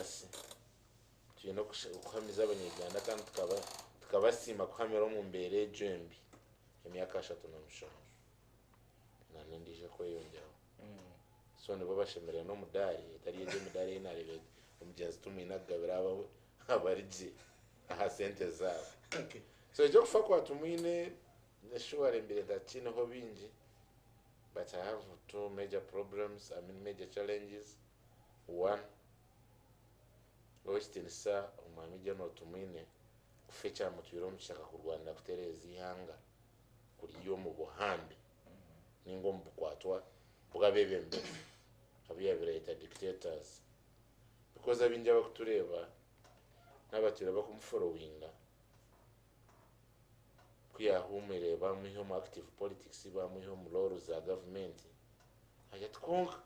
legacy tuyino kuhamiza abanyarwanda kandi tukabasima kuhamira mu mbere jembi emyaka 3 nanendije ko yongera so nibo bashemera no mudari itari yeje mudari inarebe umugenzi tuminagabira abarije aha sente zabo. Okay. So ejo kufa kwa tumwine nashware mbere dakine ho binji, but I have 2 major problems, major challenges. One, Western umwamije no tumwine kufecha mutwiro mushaka ku Rwanda kutereza ihanga kuri yo mu buhambe ningo mbukwatwa bugabebembe abiyabireta dictators, because abinja bakutureba n'abatira bakumfollowinga kuyahumire bamwe mu active politics bamwe mu laws za government ayatkonka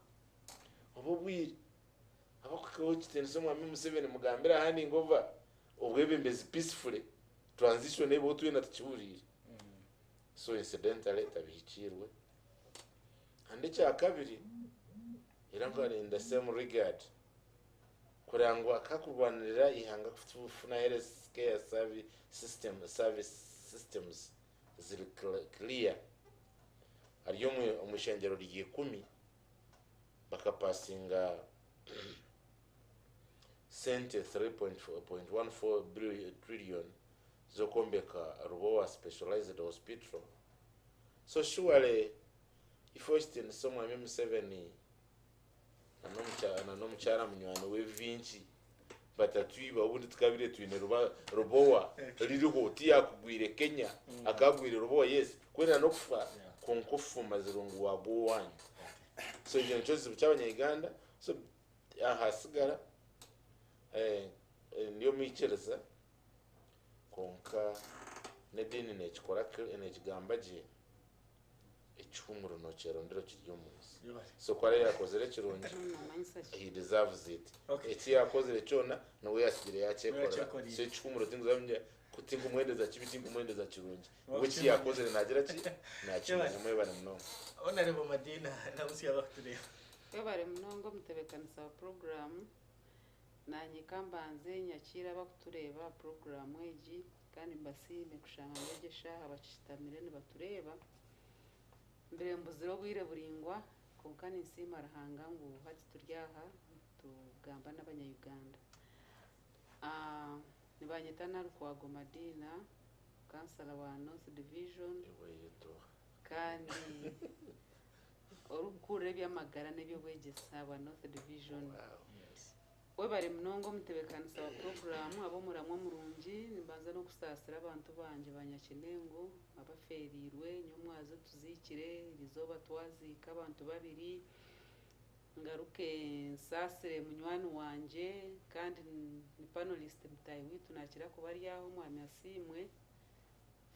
obubwiri abakukochi tenso mwami Museveni mugambira handi ngova obwebembezi peacefully transition ebo twina tuchiburire. So incidentally tabihikirwe ande cya kabiri irangwa in the same regard kurangwa akakurwanira ihanga kufuna health care service systems ziri clear ariyo umushengero rigiye 10 bakapasinga sente 3.14 trillion zokombeka Rubowa specialized hospital. So surely if Western someone M7 nanomchara munywano wevinchi batatwiba ubundi tukabire twine Rubowa riri hoti yakugwire Kenya akagwire Rubowa yes kwena no kufa konkofu mazirungu wabo wanyu. So ibyo cyozi cy'abanyarwanda so ahasigara niyo michereza konka nedini nekikora nekigambaje echumuro no chero ndiro kiryo munsi. So kware yakozere kirungi he deserves it. Eti yakozere cyona no yasigire yakekora so echumuro tinguzamye kutinga umwendeza kibitinga umwendeza kirungi uki yakozere nagira ki nakimwe mwebane muno Honorable Madina namusiya bakutureba yabare munongo mutebekanisa program nanyi kambanze nyakira bakutureba program eji kandi mbasime kushanga ngegesha abacishitamire ni batureba mbere mbuziro bwire buringwa konkani nsima arahanga ngo hati turyaha tugamba n'abanyayuganda nibanyetana rukwago Madina kansala wa North Division kandi orukure byamagara nebyo bwegesa wa North Division. Webare mnongo mutebekanisa wa program abo muramwa murungi nimbanza no kusasira abantu banje banyakinengo abaferirwe nyomwazo tuzikire rizoba twazika abantu babiri ngaruke nsasire munywani wanje kandi ni panelist mutayi witu nakira ko bari yaho mwami asimwe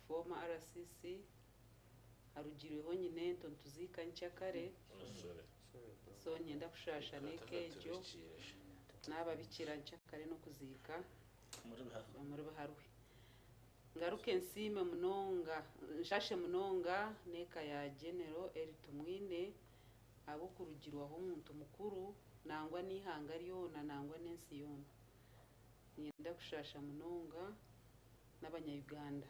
former RCC arugiriweho nyine ntuzika ncyakare so nyenda kushasha nekejo n'ababikira ncyakare no kuzika muri baharwe ngaruke nsime munonga nshashe munonga neka ya general eritumwine abo kurugirwaho umuntu mukuru nangwa nihanga ryona nangwa nensi yona nyenda kushasha munonga n'abanyayuganda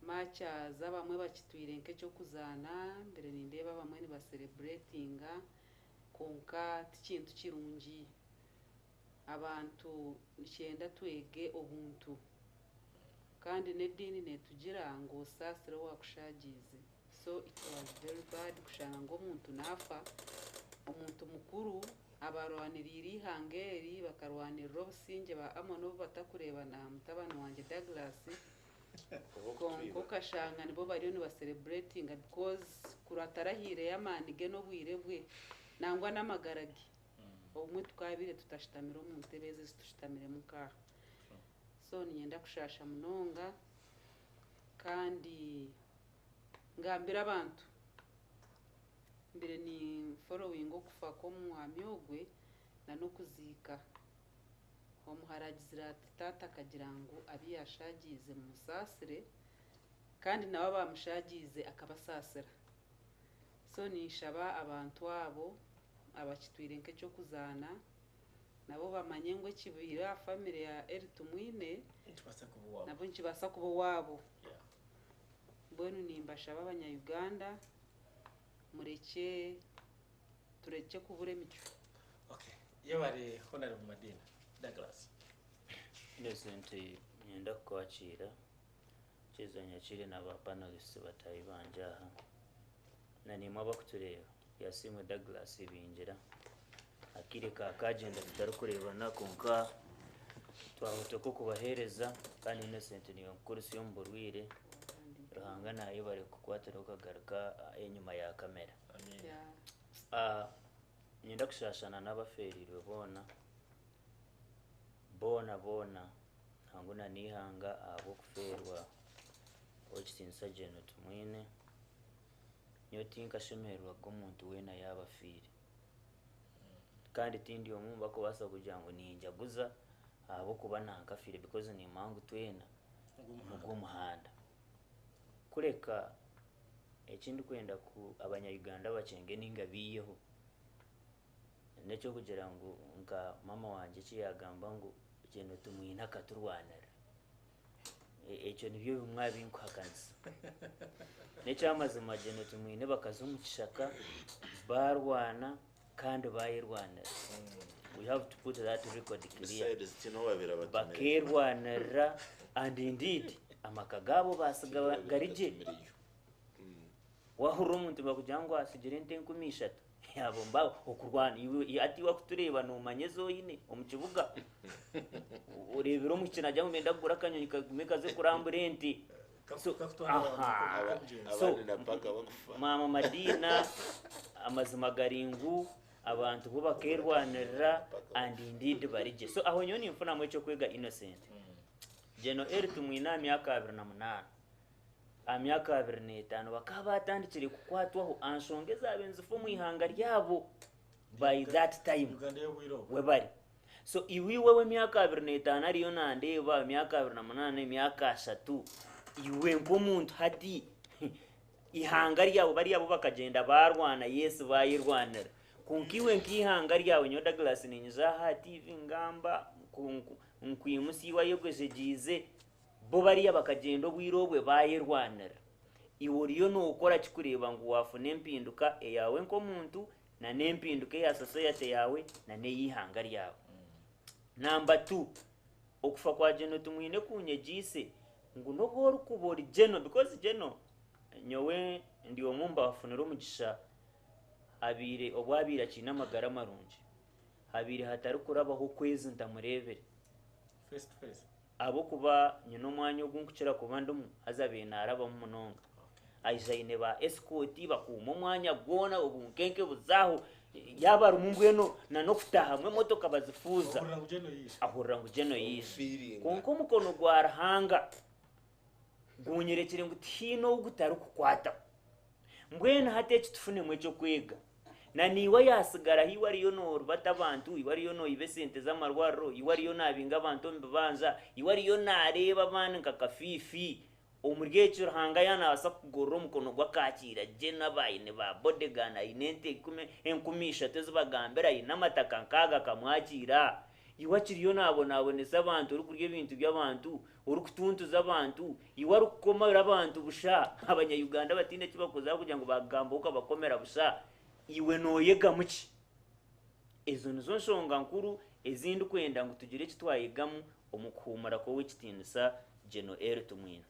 macha zabamwe bakitwirenke cyo kuzana mbere nindeba bamwe ni ba celebratinga konka tikintu kirungi abantu cyenda twege obuntu kandi nedini netugira ngo sasira wakushagize. So it was very bad kushanga ngo umuntu nafa umuntu mukuru abarwanirira ihangeri bakarwanira Robusinge ba amono batakurebana mutabana wanje Douglas konko kashanga nibo bariyo ni ba celebrating because kuratarahire yamanige no bwirebwe nangwa n'amagaragi omwe tukabire tutashitamira umuntu tebeze tutashitamire muka. So nyenda kushasha munonga kandi ngambira abantu mbere ni following okufa ko mwamyogwe na no kuzika omuharagizira tata kagirango abiyashagize musasire kandi nabo bamushagize akabasasira. So nishaba abantu abo abakitwirenke cyo kuzana nabo bamanye ngo kibira family ya Eritumwine Nchibasa kubuwa. nabo nkibasa kuba wabo mbonu nimbasha abanyayuganda mureke tureke kubura imico. Okay. Yabare Honorable Madina Douglas. Innocent nyenda kwakira kizanya kiri n'aba panelists batayibanjaha na nimwe bakutureba yasimwe Douglas binjira akire ka kagenda tutarukurebana konka twahote ko kubahereza kandi Innocent niyo kursi yo mburwire ruhanga nayo bari kukwatira ukagaruka inyuma ya kamera. Amen. Nyenda kushashana n'abaferirwe bona ntango nanihanga abo kuferwa okitinsa jeno tumwine niyo tinka shemerwa gomuntu wena yabafire kandi tindi omumba ko basa kugira ngo ninjaguza abo kuba nankafire because ni mangu twena mugumuhanda kureka ekindi kwenda ku abanyayuganda bacenge ninga biyeho necyo kugira ngo nka mama wanje kiyagamba ngo jeno tumwina katurwanira ekyo nibyo bimwabi nkuhakanisa necyo amazima jeno tumwine bakaza umukishaka barwana kandi bayirwanira. We have to put that record clear. Bakerwanira and indeed amakagabo basiga garije wahuru umuntu bakugira ngo asigire ntenkumisha yabo mbaho okurwana ati wakutureba no manyezo yine omukibuga urebero mukina jya mumenda gura kanyoni kaze kuramburenti so mama Madina amazima garingu abantu bo bakerwanira and indeed barije so aho nyoni mfuna mwe cyo kwega Innocent jeno Eritumwina myaka 28 amyaka 25 bakaba batandikire kukwatwaho anshonge zabenze fo mu ihanga ryabo by that time we bari so iwiwe myaka 25 ariyo nandeba myaka 28 myaka 3 iwe nk'umuntu hati ihanga ryabo bari yabo bakagenda barwana Yesu bayirwanira kunkiwe nkihanga ryawe nyo Douglas ninyiza ha TV ngamba nkwimusi wayogeze jize bo bari bakagenda bwirobwe bayirwanira iworiyo no ukora kikureba ngo wafune empinduka eyawe nko muntu na nempinduka ya society yawe na neyihanga ryawe. Number 2 okufa kwa jeno tumwine kunyejise ngo no boro kubori jeno because jeno nyowe ndi omumba wafunira umugisha abire obwabira kina amagara marungi habire hatari kurabaho kwezi ndamurebere face to face abo kuba nyino mwanya ogunkukira kubandumu azabe naraba mu munonga ayizaine ba escort bakuma mwanya gona obunkenke buzaho yabara umumbweno na no kutaha mwe motoka bazifuza ahurira ngo jeno yisi konko mukono gwarahanga gunyerekere ngo tino gutari kukwata mbwena hate kitufune mwe cyo kwega na niwe yasigara hiwariyo no batabantu iwariyo no ibesente z'amarwaro iwariyo nabinga abantu mbibanza iwariyo nareba bana nkakafifi omurgecho hanga yana asa kugorro mukono gwakakira je nabayine ba bodegana inente enkumisha tezibagambera inamataka nkaga kamwakira iwakiriyo nabonesa abantu uri kurya ibintu by'abantu uri kutuntuza abantu iwari kukomera abantu busha abanyayuganda batinde kibakoza kugira ngo bagambuka bakomera busha iwe noyega muki ezo nizo nshonga nkuru ezindi kwenda ngo tugire kitwayigamu omukumara ko w'ikitindisa jeno Eritumwina.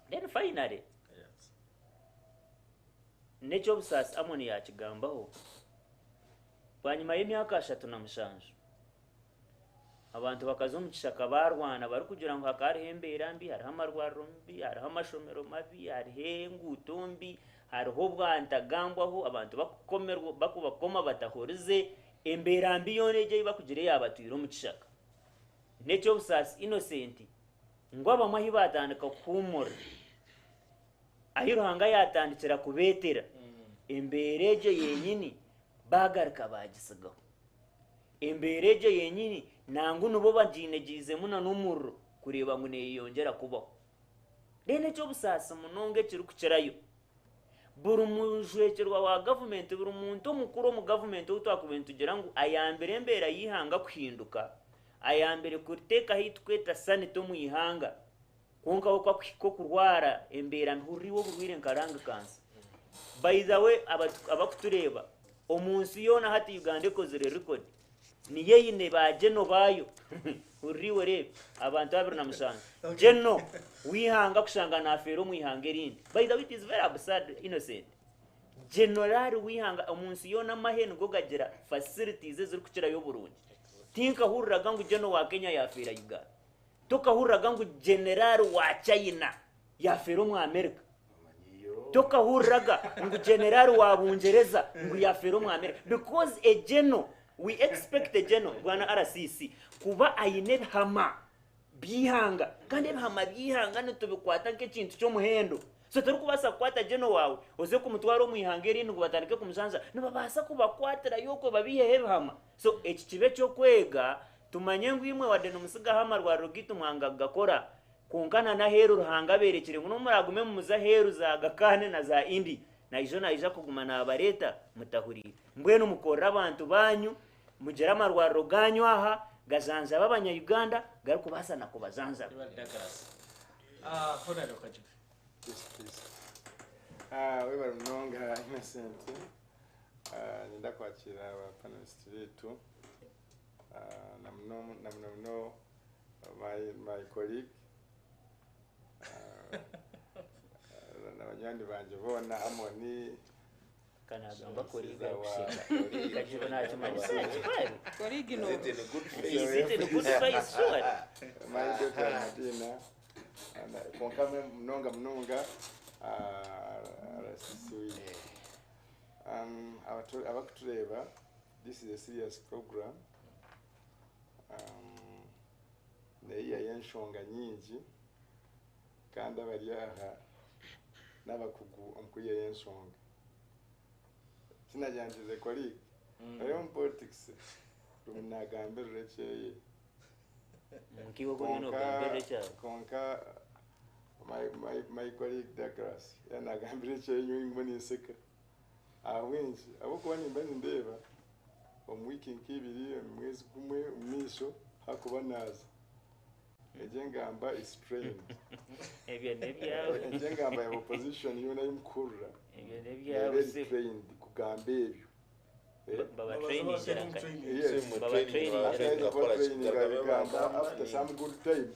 Then finally necho busasi amoni yakigambaho banyuma y'imyaka 37 abantu bakazo mukishaka barwana bari kugira ngo hakarihembera mbi hari amarwaro mbi hari amashomero mabi hari henguto mbi hariho bwantagambwaho abantu bakukomerwa bakubakoma batahorize embera mbi yonege bakugire yabatwira mukishaka necho busasi Innocent ngo abamahi batandika kumura ayiruhanga yatandikira kubetera embereje yenyini bagarika bagisigaho embereje yenyini nangu nubo bajinegize muna numuro kureba ngo neyongera kubaho rene cyo busasa munonge kiri kukirayo buri mujwekerwa wa government buri muntu mukuru mu government utwakubintu tugira ngo ayambere mbera yihanga kuhinduka ayambere kuteka hitweta sanito mu ihanga konka ko kurwara embera nturiwo burwire nkaranga kansa. By the way abakutureba omunsi yona hati Uganda kozere record ni yeyine ba Geno bayo uriwe rebe abantu 250 Geno wihanga kushanga na afero mu ihanga erindi. By the way, it is very absurd, innocent. General wihanga omunsi yona mahene gogagera facilities ziri kucira yo Burundi. Tinka hurraga ngo Geno wa Kenya yafera Uganda. Toka hurraga ngo general wa China yafero mu America. Toka hurraga ngo general wa Bungereza ngo yafero mu America, because a Geno, we expect a Geno bwana RCC kuba ayine hama bihanga kandi hama bihanga nitubikwata nk'ikintu cyo muhendo. So turi kubasa kwata Geno wawe oze kumutwaro mu ihangeri ngo batandike kumusanza nibabasa kubakwatira yuko babihehe hama. So ekikibe cyo kwega tumanye ngwimwe wadeno musiga hama rwa rogitu mwanga gakora kunkana na heru ruhanga berekire ngo muragume mu muzaheru za gakane na za indi na ijo na ija kugumana abareta mutahurira mbwenu mukora abantu banyu mugera amarwaro ganyu aha gazanza babanya Uganda gari kubasa na kubazanza. Honaro kajibu. Yes, please. We bari mnonga Innocent. Nenda kwakira abapanelisti betu. Na mno my colleague. Na banyandi banje bona Amoni kana gamba koriga kushika kajibu na chumanisa Korigi no. Is it in a good face? Is it in a good face? Sure. My daughter Madina and konkame mnonga RCC. Abakutureba, this is a serious program. Neiya yenshonga nyingi kandi abari aha n'abakugu omkuye yenshonga sinajanjize kori ayo politics ruminagambe rurekeye Mkiwo ko no gambere cha konka my colleague Douglas yanagambire cyo nyingo niseka awinji abo kubona imbani ndeba omwiki nkibiri mwezi kumwe umisho hakuba naza ejengamba is trained ebyo nebyawe ejengamba ya opposition yona imkurura ebyo nebyawe se trained kugamba ebyo baba training jaranga yes baba training jaranga after some good time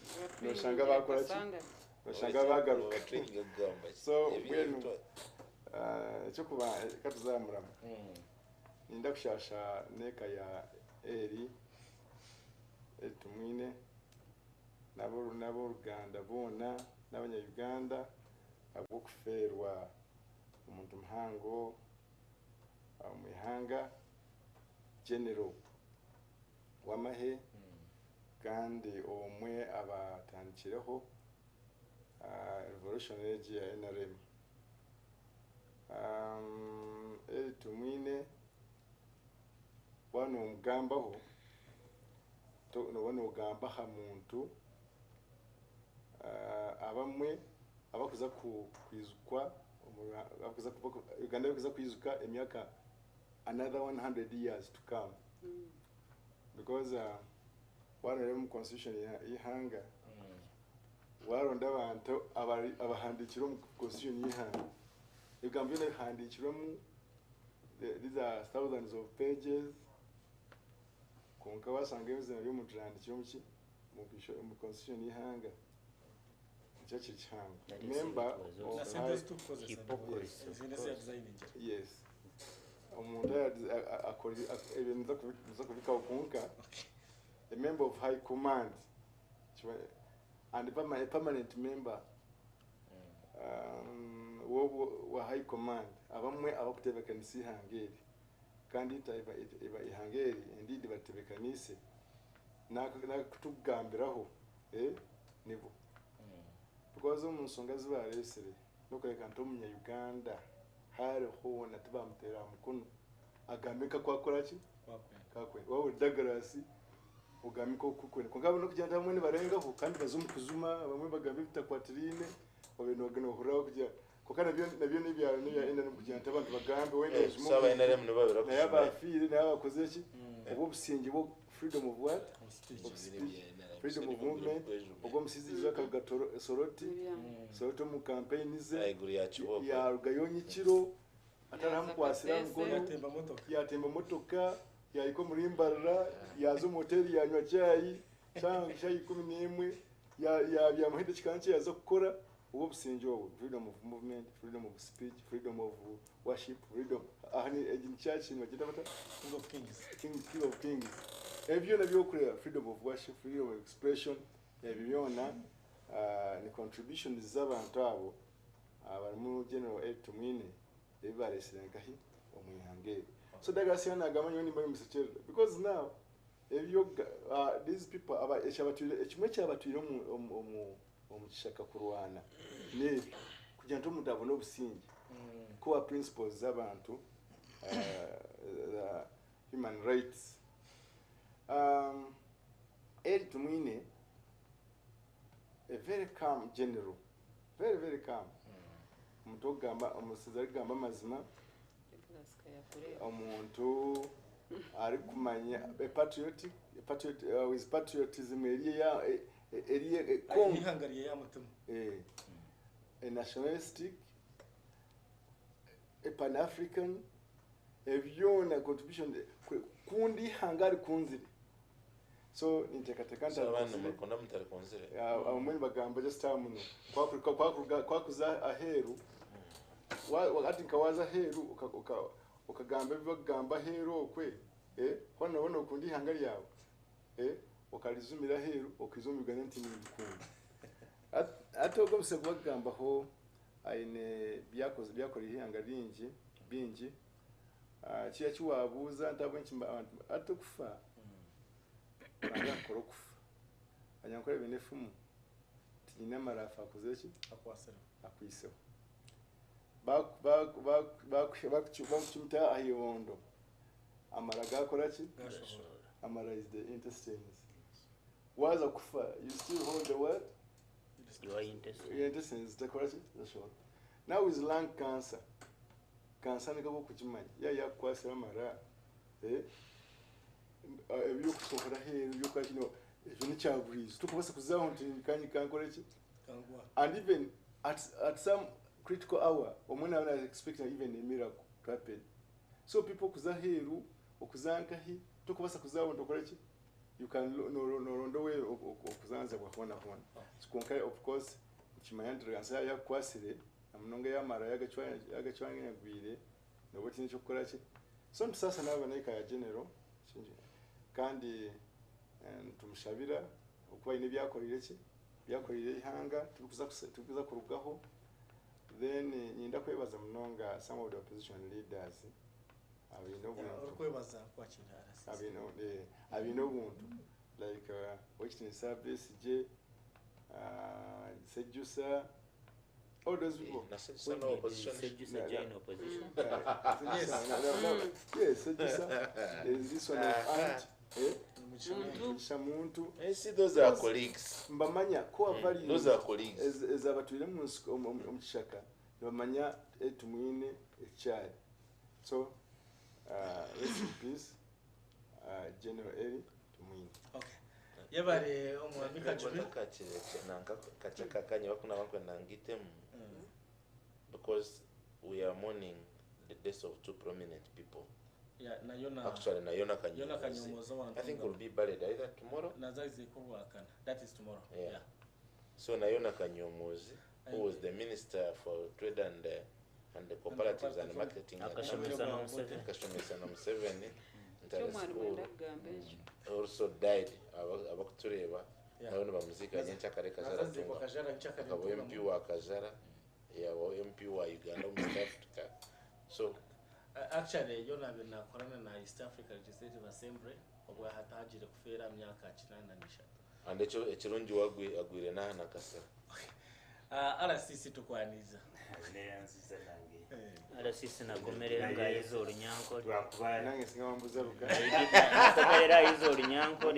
no shanga bakora bashanga bagaruka so when cyo kuba katuzamurama ninda kushasha neka ya eri etumwine nabo Uganda bona n'abanya Uganda abo kuferwa umuntu mhango umihanga general wamahe kandi omwe abatandikireho revolutionary age ya NRM tumwine wano mugambaho to no wano ugamba ha muntu abamwe abakuza kwizukwa abakuza Uganda bakuza kwizuka emyaka another 100 years to come because one of them constitution ihanga waronda abantu abahandikiro mu constitution ihanga igambye ne handikiro mu these are thousands of pages konka wasanga ibizina byo mu trandikiro mu constitution ihanga church changa member of yes umuntu akora ibintu zo kubika ukunka a member of high command and a permanent member wa high command abamwe abakutebekanisi hangeri kandi iba ihangeri indeed batebekanise nakutugambiraho nibo because umusonga zibaresere nokweka ntomunya Uganda hariho natubamutera mukono agamika kwakora ki kakwe wowe Douglas ugamika kukwene kungabo no kugenda hamwe barengaho kandi bazumukuzuma bamwe bagambe bitakwatirine obinogeno huraho kujya kokana nabyo nibyaro ina no kugenda abantu bagambe wenda saba NRM no babira yabafire n'abakoze ki ubu busingi bo freedom of what? Of speech, freedom of movement. Ubwo musiziza karuga soroti soroti mu campaign ze ya rugayonyi kiro ataramukwasira ngono yatemba motoka yayiko murimbarara yazo moteri yanywa cyayi cyangwa cyayi 11 ya byamuhede kikanche yazo gukora ubwo businjo freedom of movement, freedom of speech, freedom of worship, freedom ahani in church in bagita bata king of kings ebyo nabyo kureba freedom of worship, freedom of expression ebyona ni contributions z'abantu abo abari mu general aid to mwine ebibareserenkahi omwihange. So dagasi anagamanya ni mbali msechero because now ebyo these people aba echabatwire ekimwe cyabatwire omukishaka kurwana ne kugira nto mudabo no busingi core principles z'abantu human rights aid to mwine a very calm general, very calm. Mutogamba omusizari gamba mazima omuntu ari kumanya a patriot with patriotism area ihangariye ya mutima a nationalistic, a pan-african, evyona contribution kundi hangari kunzire. So nitekatekanta abantu bakunda mutare konzire abamwe bagamba just tamuno kwakuza aheru wakati kawaza heru ukagamba bibagamba heru okwe hano bono kundi hangari yawe ukalizumira heru ukizumira nti n'ibikunda atoko bise bagamba ho aine byakora ihangari bingi kiya kiwabuza ndabo nkimba atokufa kufa anyankore benefumu tinyina marafa akozeki akwiseho bakuchimta ahiwondo amaraga akoraki amara is the intestines waza kufa you still hold the what your intestines dekoraki the short. Now is lung cancer nikabo kukimanya ya kwasira amara ebyo kusokora heru byo kwakino ejo nicyaguriza tukubasa kuzaho ntikanyi kankoreki kangwa and even at some critical hour omwana wana expecting even a miracle to happen. So people kuzaheru okuzankahi tukubasa kuzaho ndokoreki you can no rondo way okuzanza kwakona kona sikonkai of course kimanyandira ansa ya kwasire amunonga ya mara yagachwanya yagwire nobo tinyi chokoraki. So sasa nabaneka ya general kandi tumushabira ukuba ine byakorire ihanga tukuza kurugaho. Then nyinda kwebaza munonga some of the opposition leaders kwebaza kwakira abino buntu like Western Service je Sejusa all those people no opposition yes Sejusa is this one aunt muntu see those are colleagues mbamanya ko avari those are colleagues ezabatwire mu kishaka bamanya etumwine ecyari. So rest in peace General Eli Tumwine. Okay yabare omwami kachire nanka kachaka kanya bakuna bakwenda ngitemu because we are mourning the deaths of two prominent people. Yeah, actually Nayona Kanyomozi I think will be buried either tomorrow. That is tomorrow. Yeah. So Nayona Kanyomozi, who was the Minister for Trade and the Cooperatives and Marketing at Kashomisano Museveni, also died. Abakutureba nabone bamuzika nyencha kare kazara akabo MP wa Kazara ya MP wa Uganda mu South Africa. So actually yona bina korana na East Africa Legislative Assembly obwa hatajire kufera myaka 9 and ekirungi agwire na Kasara ala sisi tukwaniza ala sisi nagomerera ngayizo olunyanko twakuba nange singawambuza ruka nagomerera izo olunyanko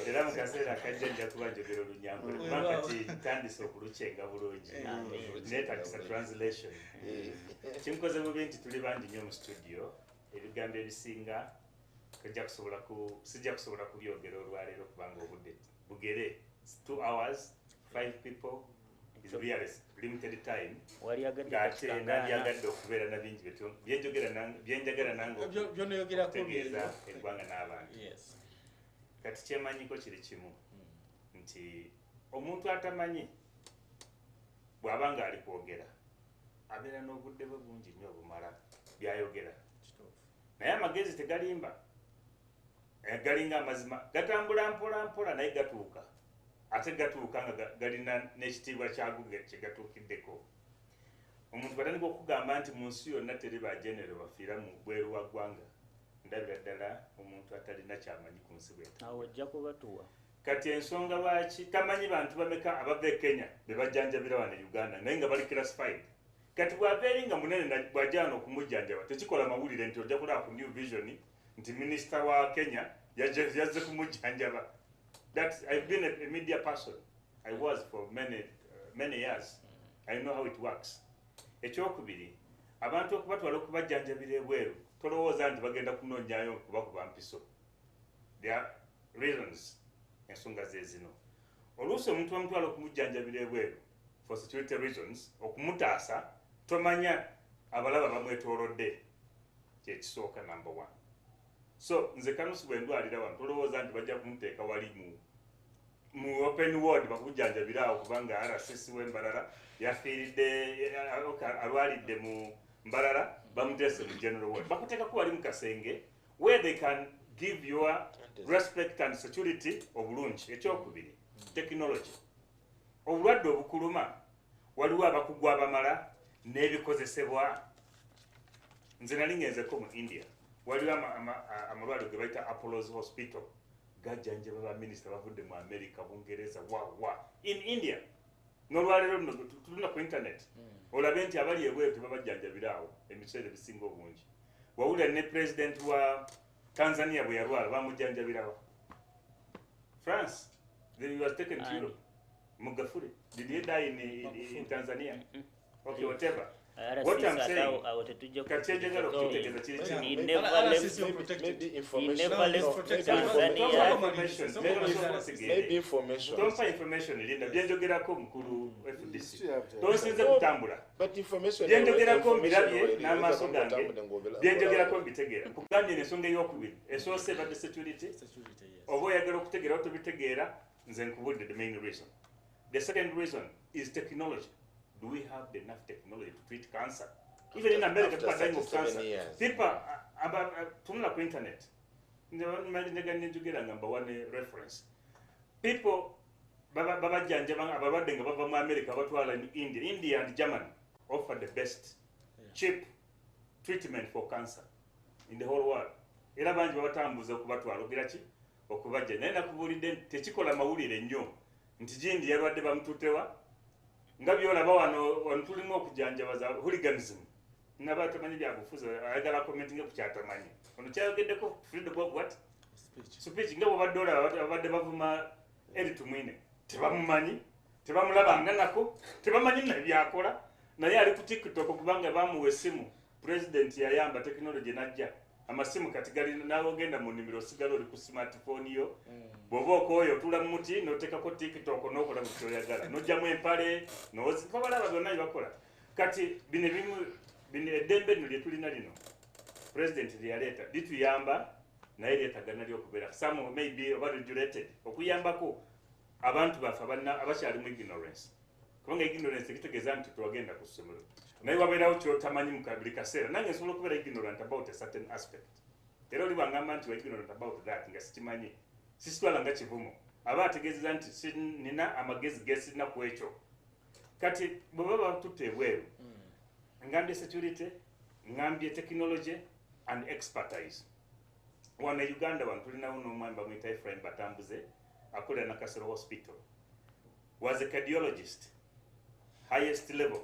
era mukasera kajja kubanjogera olunyanko bakati tandise okulucenga bulungi netakisa translation kimkoze mu bintu tuli bandi nnyo mu studio ebigambo ebisinga sijja kusobola kubyogera olwaleero kubanga obudde bugere 2 hours 5 people is really limited time ng'ate nandyagadde okubeera na bingi byenjagala nange okutegeeza eggwanga n'abantu kati kyemanyiko kiri kimu nti omuntu atamanyi bw'aba nga ali kwogera abeera n'obudde bwe bungi nnyo obumala byayogera naye amagezi tegalimba galinga amazima gatambula mpola mpola naye gatuuka ate gatuuka nga galina n'ekitiibwa kyago kye gatuukiddeko omuntu batandika okugamba nti mu nsi yonna teri bagenero bafiira mu bweru wa ggwanga ndabira ddala omuntu atalina kyamanyi ku nsi awo ojja kubatuwa kati ensonga lwaki tamanyi bantu bameka abava e Kenya be bajjanjabira wano e Uganda naye nga bali classified kati bw'abeeri nga munene bw'ajjaana okumujjanjaba tekikola mawulire nti ojja kulaba ku New Vision nti minisita wa Kenya yazze kumujjanjaba. That I've been a media person. I was for many years. I know how it works. Ekyokubiri abantu okubatwala okubajjanjabira ebweru tolowooza nti bagenda kunoonyayo kubakuba mpiso. There are reasons ensonga ze zino. Oluusi omuntu bamutwala okumujjanjabira ebweru for security reasons okumutaasa tomanya abalaba bamwetoolodde kyekisooka number 1. So nze kanusi bwe ndwalira wano tolowooza nti bajja kumuteeka wali mu open ward bakujjanjabira awo kubanga RSS w'Embarara yafiiridde alwalidde mu Mbarara bamuteese mu general ward bakuteekako wali mu kasenge where they can give your respect and security obulungi. Ekyokubiri technology obulwadde obukuluma waliwo abakugwa abamala n'ebikozesebwa. Nze nali ngenzeko mu India waliwo amalwaliro ge bayita Apollo's Hospital gajjanjaba baminisita bavudde mu America Bungereza wa in India n'olwaleero luno tulina ku internet olabe nti abali ebweru tebabajjanjabira awo ebiseera ebisinga obungi. Wawulira ne president wa Tanzania bwe yalwala bamujjanjabirawo. France he was taken to Europe. Magufuli did he die in Tanzania? Okay, whatever. What I'm saying, he never left Tanzania. Maybe information. Don't find information. Byenjogerako mukulu FDC. Tonsinze kutambula. But information. Byenjogerako mbirabye n'amaaso gange. Byenjogerako mbitegeera. Kugambye ensonga ey'okubiri. Esoose badde security. Oba oyagala okutegeera otobitegeera nze nkubudde the main reason. The second reason is technology. Do we have enough technology to treat cancer? Even in America, people are dying of cancer. People tunula ku internet. Number 1 reference. People babajjanjaba abalwadde nga bava mu America batwala in India and Germany offer the best cheap treatment for cancer in the whole world. Era bangi babatambuza okubatwala ogira ki okubajja naye nakubuulidde tekikola mawulire nnyo nti gindi yalwadde bamututewa nga byolaba wano tulimu okujjanjabaza hooliganism nabatamanyi byabufuzi ayagala commenting ku kyatamanyi ono kyayogeddeko freedom of what speech nga bwobadde olaba abadde bavuma Eritu Mwine tebamumanyi tebamulabanga nako tebamanyi nebyakola naye ali ku TikTok kubanga bamuwa essimu president yayamba technology najja amasimu kati gali nawe ogenda mu nimiro sigalo oli ku smartphone yo bwoba okooyo otula mu muti n'oteekako TikTok n'okola mu kyoyagala n'ojjamu empale n'ozika balaba byonna bakola kati bino eddembe lino lye tulina lino president lyaleeta lituyamba naye lyetagana ly'okubeera some maybe oba regulated okuyambako abantu baffe abakyali mu ignorance kubanga ignorance kitegeeza nti twagenda ku ssomero naye wabeerawo kyotamanyi mu buli kaseera nange nsobola okubeera ignorant about a certain aspect era oli bwangamba nti wa ignorant about that nga sikimanyi sisitwala nga kivumo aba ategeezeza nti nina amagezi gesirina ku ekyo kati bwe baba batutte ebweru ngambye security ngambye technology and expertise wano e Uganda wano tulinawo n'omwami bamwita Ephraim Batambuze akolera na Kasero Hospital was a cardiologist highest level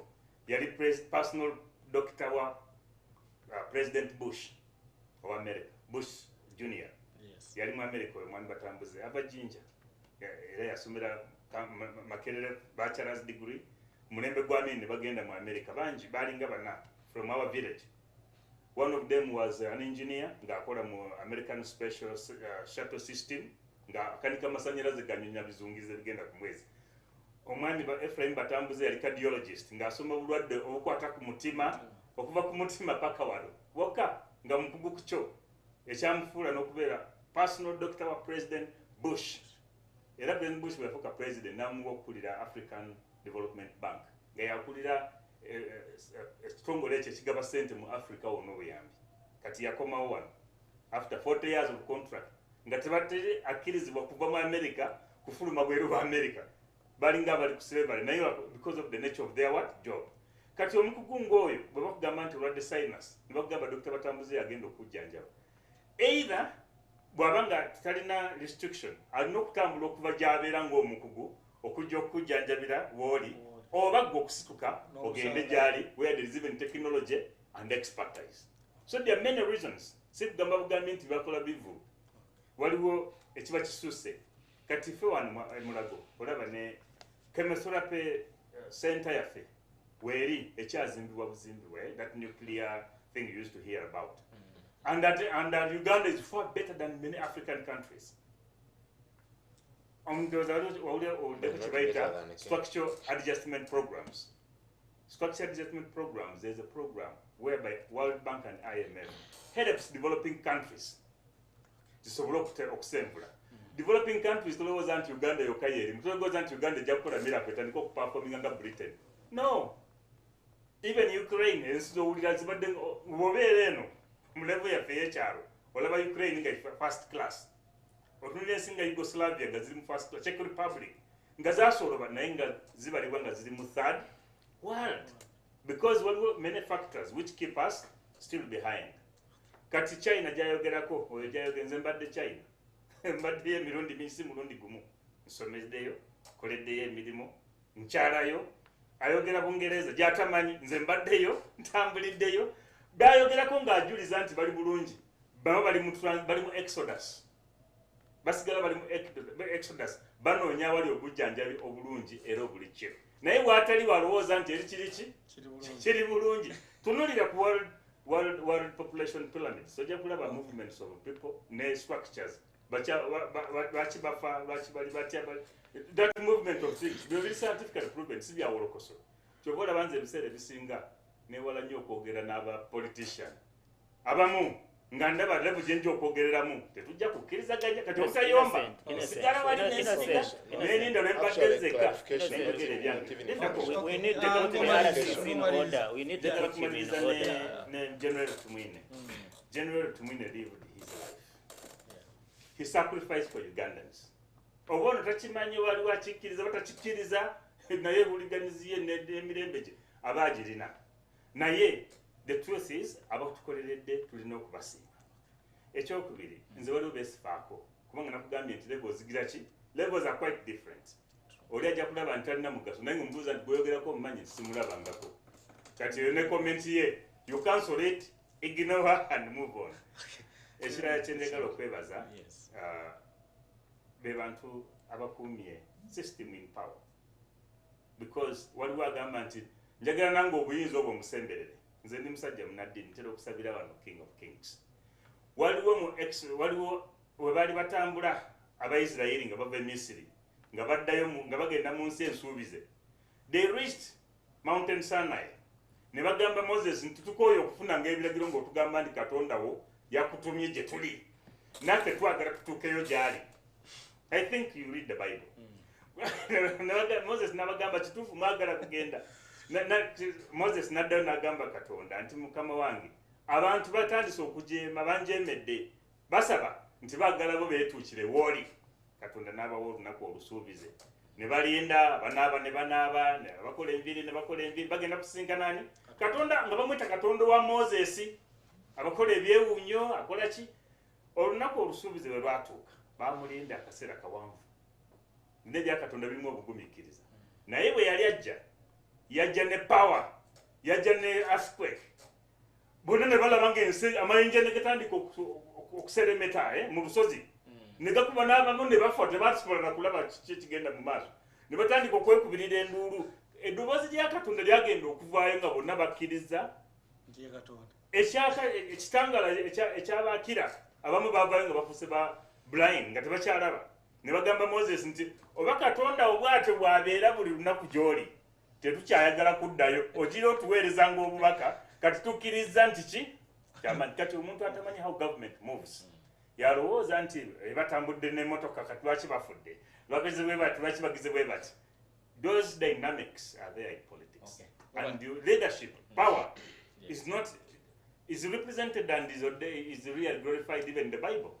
yali personal doctor wa President Bush of America Bush Jr. Yali mu America omwami Batambuze ava Jinja era yasomera Makerere bachelor's degree mulembe gw'amini bagenda mu America bangi balinga bana from our village One of them was an engineer ng'akola mu American Special Shuttle System ng'akanika amasanyalaze ganyonya bizungize bigenda ku mwezi. Omwami ba Ephraim Batambuze yali cardiologist ng'asoma obulwadde obukwata ku mutima okuva ku mutima paka wano wokka nga mukugu ku kyo ekyamufuula n'okubeera personal doctor wa President Bush. Era President Bush bwe yafuuka president n'amuwa okukulira African Development Bank nga yakulira ekitongole ekyo ekigaba ssente mu Africa wonna obuyambi. Kati yakomawo wano after 40 years of contract nga tebatere akkirizibwa kuva mu America kufuluma bweru wa America. Balinga bali ku slavery naye because of the nature of their what job. Kati omukugu ng'oyo bwe bakugamba nti olwadde sinus ne bakugamba Dr. Batambuze yagenda okujjanjaba. Either bw'abanga talina restriction alina okutambula okuva gy'abeera ng'omukugu okujja okujjanjabira w'oli oba gwe okusituka ogende gy'ali where there is even technology and expertise. So there are many reasons. Si kugamba bugambi nti bakola bivu. Waliwo ekiba kisusse. Kati ffe wano Mulago olaba ne chemotherapy center yaffe weri ekyazimbibwa buzimbiwe, that nuclear thing you used to hear about. And that Uganda is far better than many African countries. Structural adjustment programs. Structural adjustment programs, there's a program whereby World Bank and IMF helps developing countries to solve developing countries to lowers anti Uganda yokayeri. Mtogoza anti Uganda jakola miracle taniko performing under Britain. No. Even Ukraine is so ulazibade ngobereno. Mulevel ya feyecharo. Olaba Ukraine nga first class. Otunile singa Yugoslavia nga ziri mu first class. Czech Republic nga zasoloba naye nga zibalibwa nga ziri mu third world. Because many factors which keep us still behind. Kati China jayogerako oyo jayogenze mbadde China. Mbadde emirundi minsi mulundi gumu. Nsomeddeyo, koleddeyo emirimu, nkyalayo, ayogera Bungereza gyatamanyi, nze mbaddeyo, ntambuliddeyo. Bayogerako ng'ajuliza nti bali bulungi. Baba bali mu Exodus. Basigala bali mu Exodus. Banoonya wali obujjanjabi obulungi era obulikyo. Naye bw'atali walowooza nti eri kiriki? Kiri bulungi. Tunulira ku World Population Pyramid. So ojja kulaba movements of people ne structures. That movement of things, very scientifically proven, si byawolokoso. Kyobola banze ebiseera ebisinga newala nnyo okwogera n'aba politician. Abamu nga ndaba level gye nja okwogereramu tetujja kukkirizaganya kati osayomba sigala wali n'ensiga n'erinda n'embaddezeka n'enjogera ebyange. We need to go to the RCC in order. We need to go to in order. General Tumwine. General Tumwine lived his life. He sacrificed for Ugandans. Obono takimanyi wali wakikkiriza batakikkiriza naye buliganiziye n'emirembe gye abaagirina. Naye the truth is abatukoleredde tulina okubasiima. Ekyokubiri nze waliwo beesifaako kubanga nakugambye nti levels zigira ki? Levels are quite different. Oli ajja kulaba nti talina mugaso naye ng'omubuuza nti gweyogerako omumanyi nti simulabangako. Kati yo ne komenti ye you cancel it, ignore her and move on. Ekirala kye njagala okwebaza be bantu abakuumye system in power. Because waliwo agamba nti njagala nange obuyinza obwo musemberere. Nze ndi musajja munaddiini ntera okusabira wano King of Kings. Waliwo we baali batambula Abayisirayiri nga bava e Misiri nga baddayo nga bagenda mu nsi ensuubize. They reached Mountain Sinai. Ne bagamba Moses nti tukooye okufuna ng'ebiragiro ng'otugamba nti Katonda wo yakutumye gye tuli. Naffe twagala tutuukeyo gy'ali. I think you read the Bible. Moses n'abagamba kituufu mwagala kugenda. Moses n'addayo n'agamba Katonda nti Mukama wange abantu batandise okujeema banjeemedde basaba nti baagala bo beetuukire w'oli. Katonda n'abawa olunaku olusuubize. Ne balinda banaaba ne banaaba ne bakola enviiri ne bakola enviiri bagenda kusinkana ani? Katonda nga bamwita Katonda wa Moses. Abakola ebyewuunyo akola ki? Olunaku olusuubize bwe lwatuuka baamulinda akaseera kawanvu. Nebya Katonda birimu obugumiikiriza. Naye bwe yali ajja yajja ne power, yajja ne earthquake. Bonna ne balaba ng'ensi amayinja ne gatandika okuseremeta mu lusozi. Ne gakuba n'abamu ne bafa tebasobola na kulaba kiki ekigenda mu maaso. Ne batandika okwekubirira enduulu. Eddoboozi lya Katonda lyagenda okuvaayo nga bonna bakkiriza ndiye katonda ekyaka ekitangala ekyabakira abamu bavayo nga bafuse ba blind nga tebakyalaba ne bagamba Moses nti oba katonda obwate bwabeera buli lunaku gy'oli tetukyayagala kuddayo ogira otuweerezanga obubaka kati tukkiriza nti ki kyamaanyi kati omuntu atamanyi how government moves yalowooza nti batambudde n'emmotoka kati lwaki bafudde lwagize bwe bati lwaki bagize bwe bati those dynamics are there in politics and the leadership power is represented and is really glorified even in the Bible.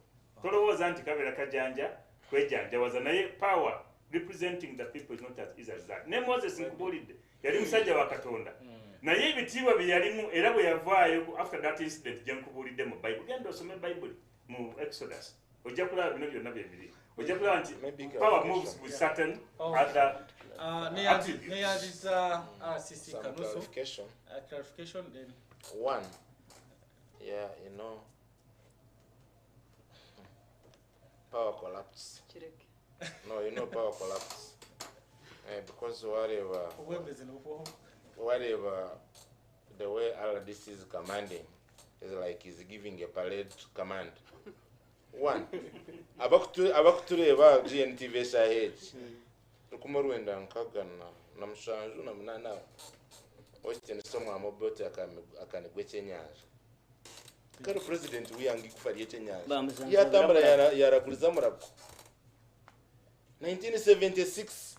Tolowooza nti kabeera kajanja kwejanjawaza naye power representing the people is not as easy as that. Ne Moses nkubulidde yali musajja wa Katonda naye ebitiibwa bye yalimu era bwe yavaayo after that incident gye nkubulidde mu Bible. Genda osome Bible mu Exodus ojja kulaba bino byonna byebiri ojja kulaba nti power moves with certain other neyandiza RCC Kanuso clarification then one. Yeah, you know, power collapse. No, you know power collapse. Because whatever the way RDC is commanding is like he's giving a parade command. One, abakutureba GNTV sahej. Tukumurwenda nkagana namushanju namnana. Oshitene somo amobote akanigweche nyaje. Karo president wiyangi kufariye chenyaje. Yatambara yaraguliza murabwo. 1976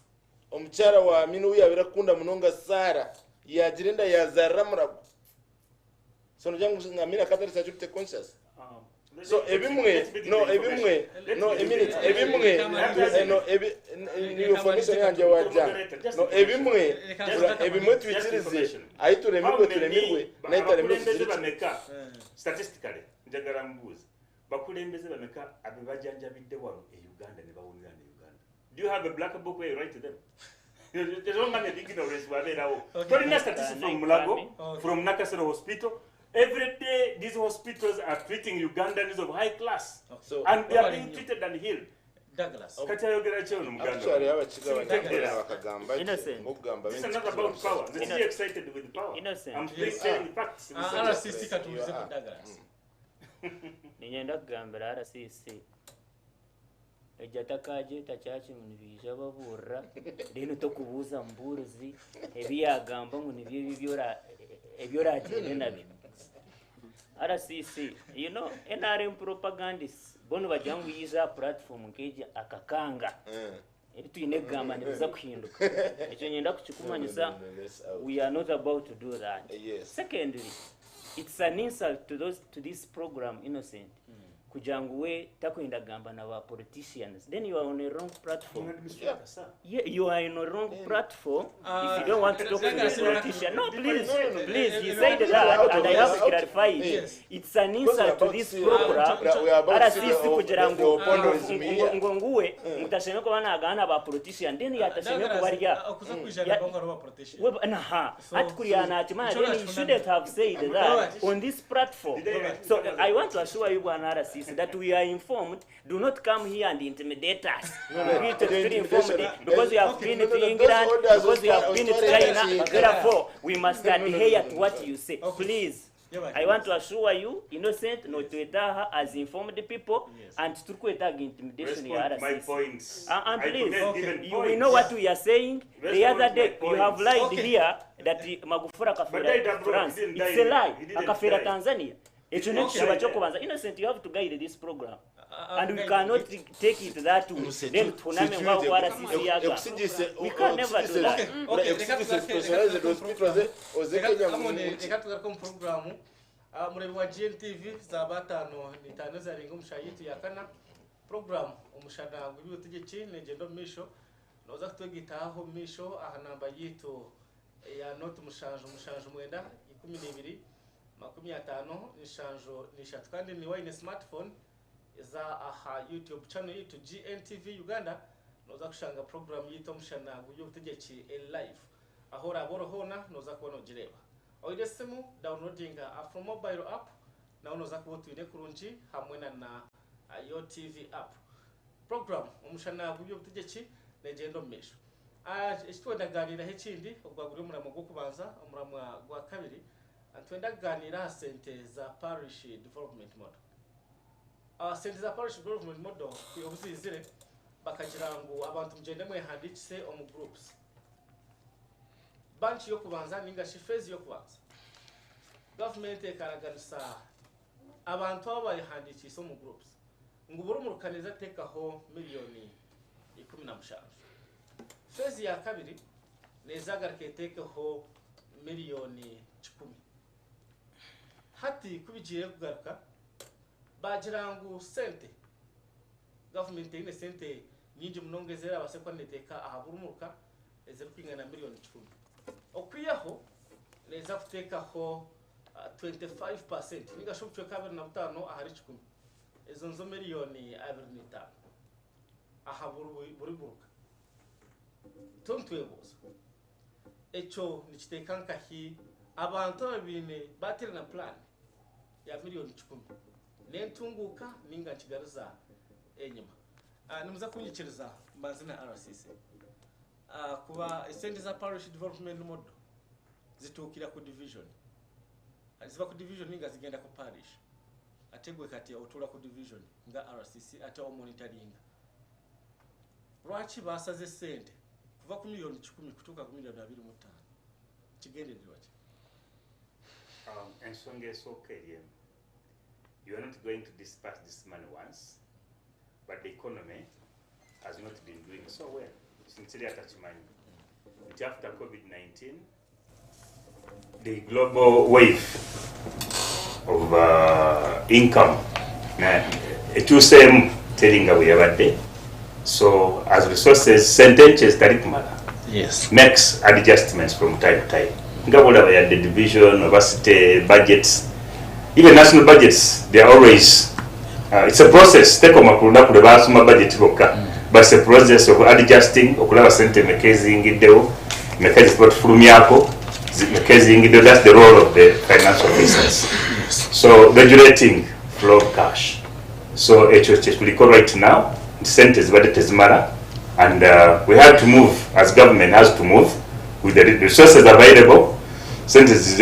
omuchara wa minu yabirakunda munonga Sara yagirenda yazarra murabwo. Sono jangu ngamira katari sajute conscious. So ebimwe ni information yanje waja no ebimwe twikirize aituremirwe naitaremirwe bameka statistically njagala mbuzi bakulembeze bameka abibajanjabidde wano e Uganda ne bawulira ne Uganda. Do you have a black book where you write to them? There's no man ignorance waberawo tolina statistics from Mulago from Nakasero hospital. Every day, these hospitals are treating Ugandans of high class, and they are being treated and healed. Douglas. Actually, Innocent. This is not about power. This is excited with power. Innocent. I'm saying facts. Douglas. Ninyenda kugambira RCC ejatakaje tachachi munibija babura lino tokubuza mburuzi ebyagamba munibyo ebyora agende nabyo RCC, you know, NRM propagandists, bono bajangu yiza platform nkeje akakanga. Ebitu inegamba nibiza kuhinduka. Ekyo nyenda kukikumanyisa we are not about to do that. Secondly, it's an insult to this program Innocent. Kujangu we takwenda gamba na wa politicians. Then you are on a wrong platform. Yeah, you are in a wrong platform if you don't want to talk to the politician. No, please, he said that and I have to clarify it. Yes. It's an insult to this program. RCC kujirangu ngonguwe mutasheme ko banagana ba politician then yatasheme ko barya. Atkuriana atima then he shouldn't have said that on this platform. So I want to assure you RCC that we are informed. Do not come here and intimidate us. We to be informed because we have been to England, because we have been to China. Therefore, we must adhere to what you say. Please. I want to assure you, Innocent, not to etaha as informed people, and to etaha intimidation. My points. And please, we know what we are saying. The other day, you have lied here that Magufura kafira France. It's a lie. Akafira Tanzania. Innocent, you have to guide this program. And we cannot take it that way. Then we can never do that. Murebi wa GNTV za batano ni tano za ringo mshayitu ya kana program Omushana Gw'Ebyobutegyeki negendo misho noza kutogitaho misho ahanamba yitu ya note mushanjo mwenda 12 50 nishanjo nishatu kandi ni wine smartphone za aha YouTube channel yitu GNTV Uganda noza kushanga program yitu Omushana Gw'Ebyobutegyeki live ahora borohona noza kubona gireba oide simu downloading from mobile app na unoza kubotuine kurunji hamwe na yo TV app program Omushana Gw'Ebyobutegyeki negendo mesho ekitwendaganira hekindi ogwagure muramwa gwo kubanza omuramwa gwa kabiri twenda kuganira sente za parish development model. Sente za parish development model kuyobuzizire bakagira ngo abantu mugende mwehandikise omu groups. Banki yo kubanza ninga shifezi yo kubanza. Government ekaraganisa abantu abo bayihandikise omu groups. Ngo buri murukaniza tekaho miliyoni 15. Fezi ya kabiri nezagarike tekeho miliyoni 10. Hati kubigiye kugaruka bagira ngo sente government ine sente nyingi munongezera abasekwa neteka ahaburumuka ezero kwingana miliyoni 10. Okwiyaho neza kutekaho 25% ninga shobchwe kabiri na 5 ahari 10. Ezo nzo miliyoni 25 ahaburu buri buruka tontweboza echo nichitekanka hi abantu babine batira na plan ya miliyoni 10 nentunguka ninga kigaruza enyuma nimuza kunyikiriza mbazina RCC kuba sente za parish development model zitukira ku division aziba ku division ninga zigenda ku parish ategwe kati otura ku division nga RCC ata o monitoring rwachi basaze sente kuva ku miliyoni 10 kutuka ku miliyoni 25 kigendererwa ki ensonga esooka eriemu. You are not going to disperse this money once, but the economy has not been doing so well since after COVID-19. The global wave of income etusemu teringa bweyabadde, so as resources sentences talikumala makes adjustments from time to time. Ngabula ya the division of city budgets, even national budgets, they are always it's a process. Take omakunda kule basuma budget boka, but it's a process of adjusting okulaba sente mekezi ngideo mekezi sport fulumi yako mekezi ngideo. That's the role of the financial business. So regulating flow of cash. So HOH will right now sentes budget tezimala, and we have to move, as government has to move with the resources available. Sentes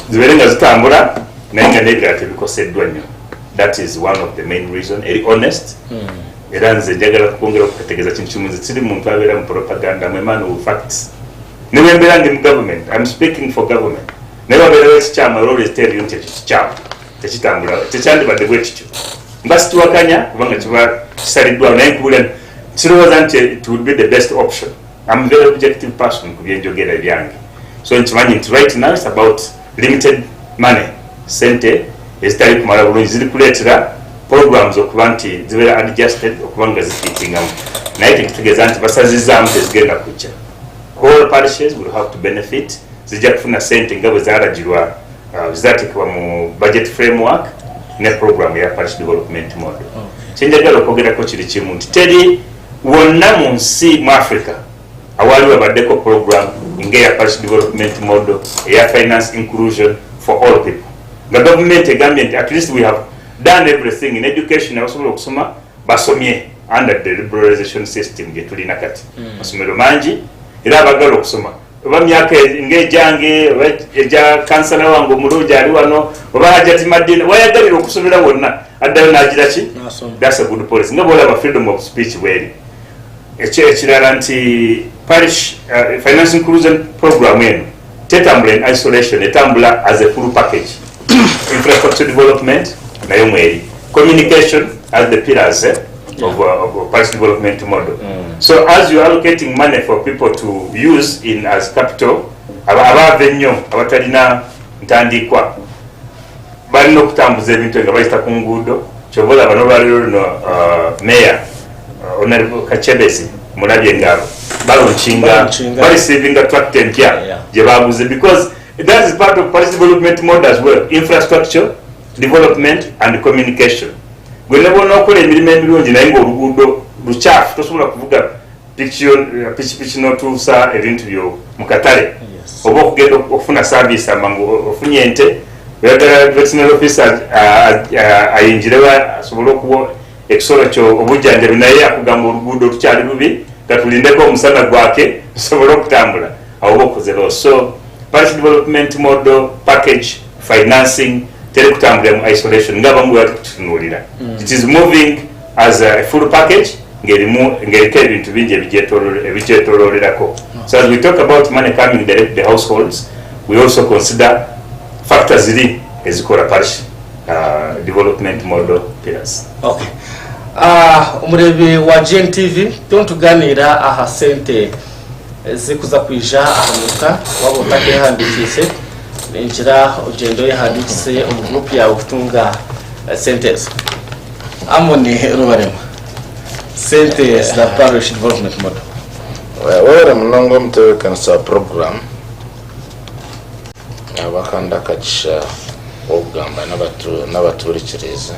ziberenga zitambula nainga negate bikoseddwa nnyo. That is one of the main reason. Very honest. Era nze njagala kwongera okutegeeza kintu kimu, ziri muntu abeera mu propaganda, mwe man of facts. Newe mbeera ndi mu government, I'm speaking for government. Newe abeerawo ekikyama, I always tell you nti ekikyama tekitambula, tekyandibadde bwe kityo. Mba situwakanya kubanga kiba kisaliddwawo, naye nkubula kirowooza nti it would be the best option. I'm a very objective person ku byenjogera ebyange. So nkimanyi nti right now it's about limited money. Sente ezitali kumala bulungi ziri kuleetera programs okuba nti zibeera adjusted okuba nga zifitingamu, naye tekitegeeza nti basazizaamu tezigenda kujja. All parishes will have to benefit, zijja kufuna sente nga bwe zaalagirwa zizateekebwa mu budget framework ne program ya parish development model. Kyenjagala okwogerako kiri kimu nti teri wonna mu nsi mu Africa awali wabaddeko program ng'eya parish development model eya finance inclusion for all people. The government egambye nti at least we have done everything in education. Abasobola okusoma basomye under the liberalization system gye tulina kati. Masomero mangi era abagala okusoma oba myaka ng'ejange oba eja kansala wange omulungi ali wano oba hajati madina wayagalira okusomera wonna addayo n'agira ki. That's a good policy. Nga bwolaba freedom of speech bweri. Ekirala nti parish finance inclusion program eno tetambula in isolation, etambula as a full package. Infrastructure development nayo mweri, communication as the pillars of parish development model. So as you are allocating money for people to use in as capital, abave nnyo abatalina ntandikwa balina okutambuza ebintu nga bayita ku nguudo. Kyobola bano baliro no mayor Honorable Kachebezi mulabye ngabo balonchinga receiving a tract empya gye baguze, because that is part of parish development model as well. Infrastructure development and communication. Gwe nebona okola emirimu emirungi naye ng'oluguudo lukyafu tosobola kuvuga pikipiki n'otuusa ebintu byo mu katale, oba okugenda okufuna service amangu ofunye ente oyagala veterinary officer ayingirewa asobole okuwa ekisolo kyo obujjanjabi, naye akugamba oluguudo lukyali lubi katulindeko omusana gwake tusobole okutambula awo oba okuzebawo. So parish development model package financing terekutambulira mu isolation ngabamu bwati kutunulira. It is moving as a full package ngeriko ebintu bingi ebijetolorerako. So as we talk about money coming direct to the households, we also consider factors ziri ezikola parish development model pillars. Okay. Umurebi wa GNTV tuntuganira aha sente zikuza kwija ahamuka wabo takehandikise ninjira ugendo yahandikise mu group yawe kutunga sentes amoni rubarema sentes za parish development model wewe mnongo mtewekanisa program abakanda kagisha ogamba n'abaturikiriza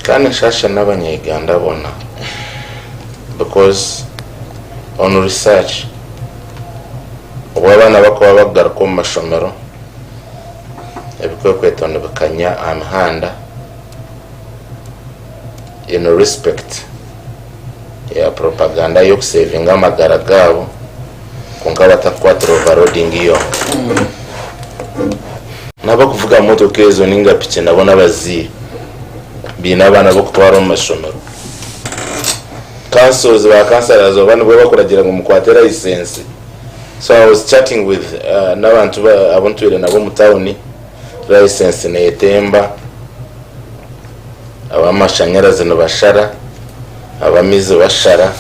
kandi nshasha n'abanyeganda bona because on research abana bakuba bagaruka mu mashomero ebikwiye kwetondekanya amahanda in respect ya propaganda yo kusavinga amagara gabo kunga batakwatira overloading iyo naba kuvuga motoka ezo ninga piche nabona bazi bina abana bo kutwara mu mashomero councils ba councilors abantu bo bakuragira ngo mukwatera license. So I was chatting with n'abantu abontuire nabo mu town license ne etemba abamashanyarazi no bashara abamizi bashara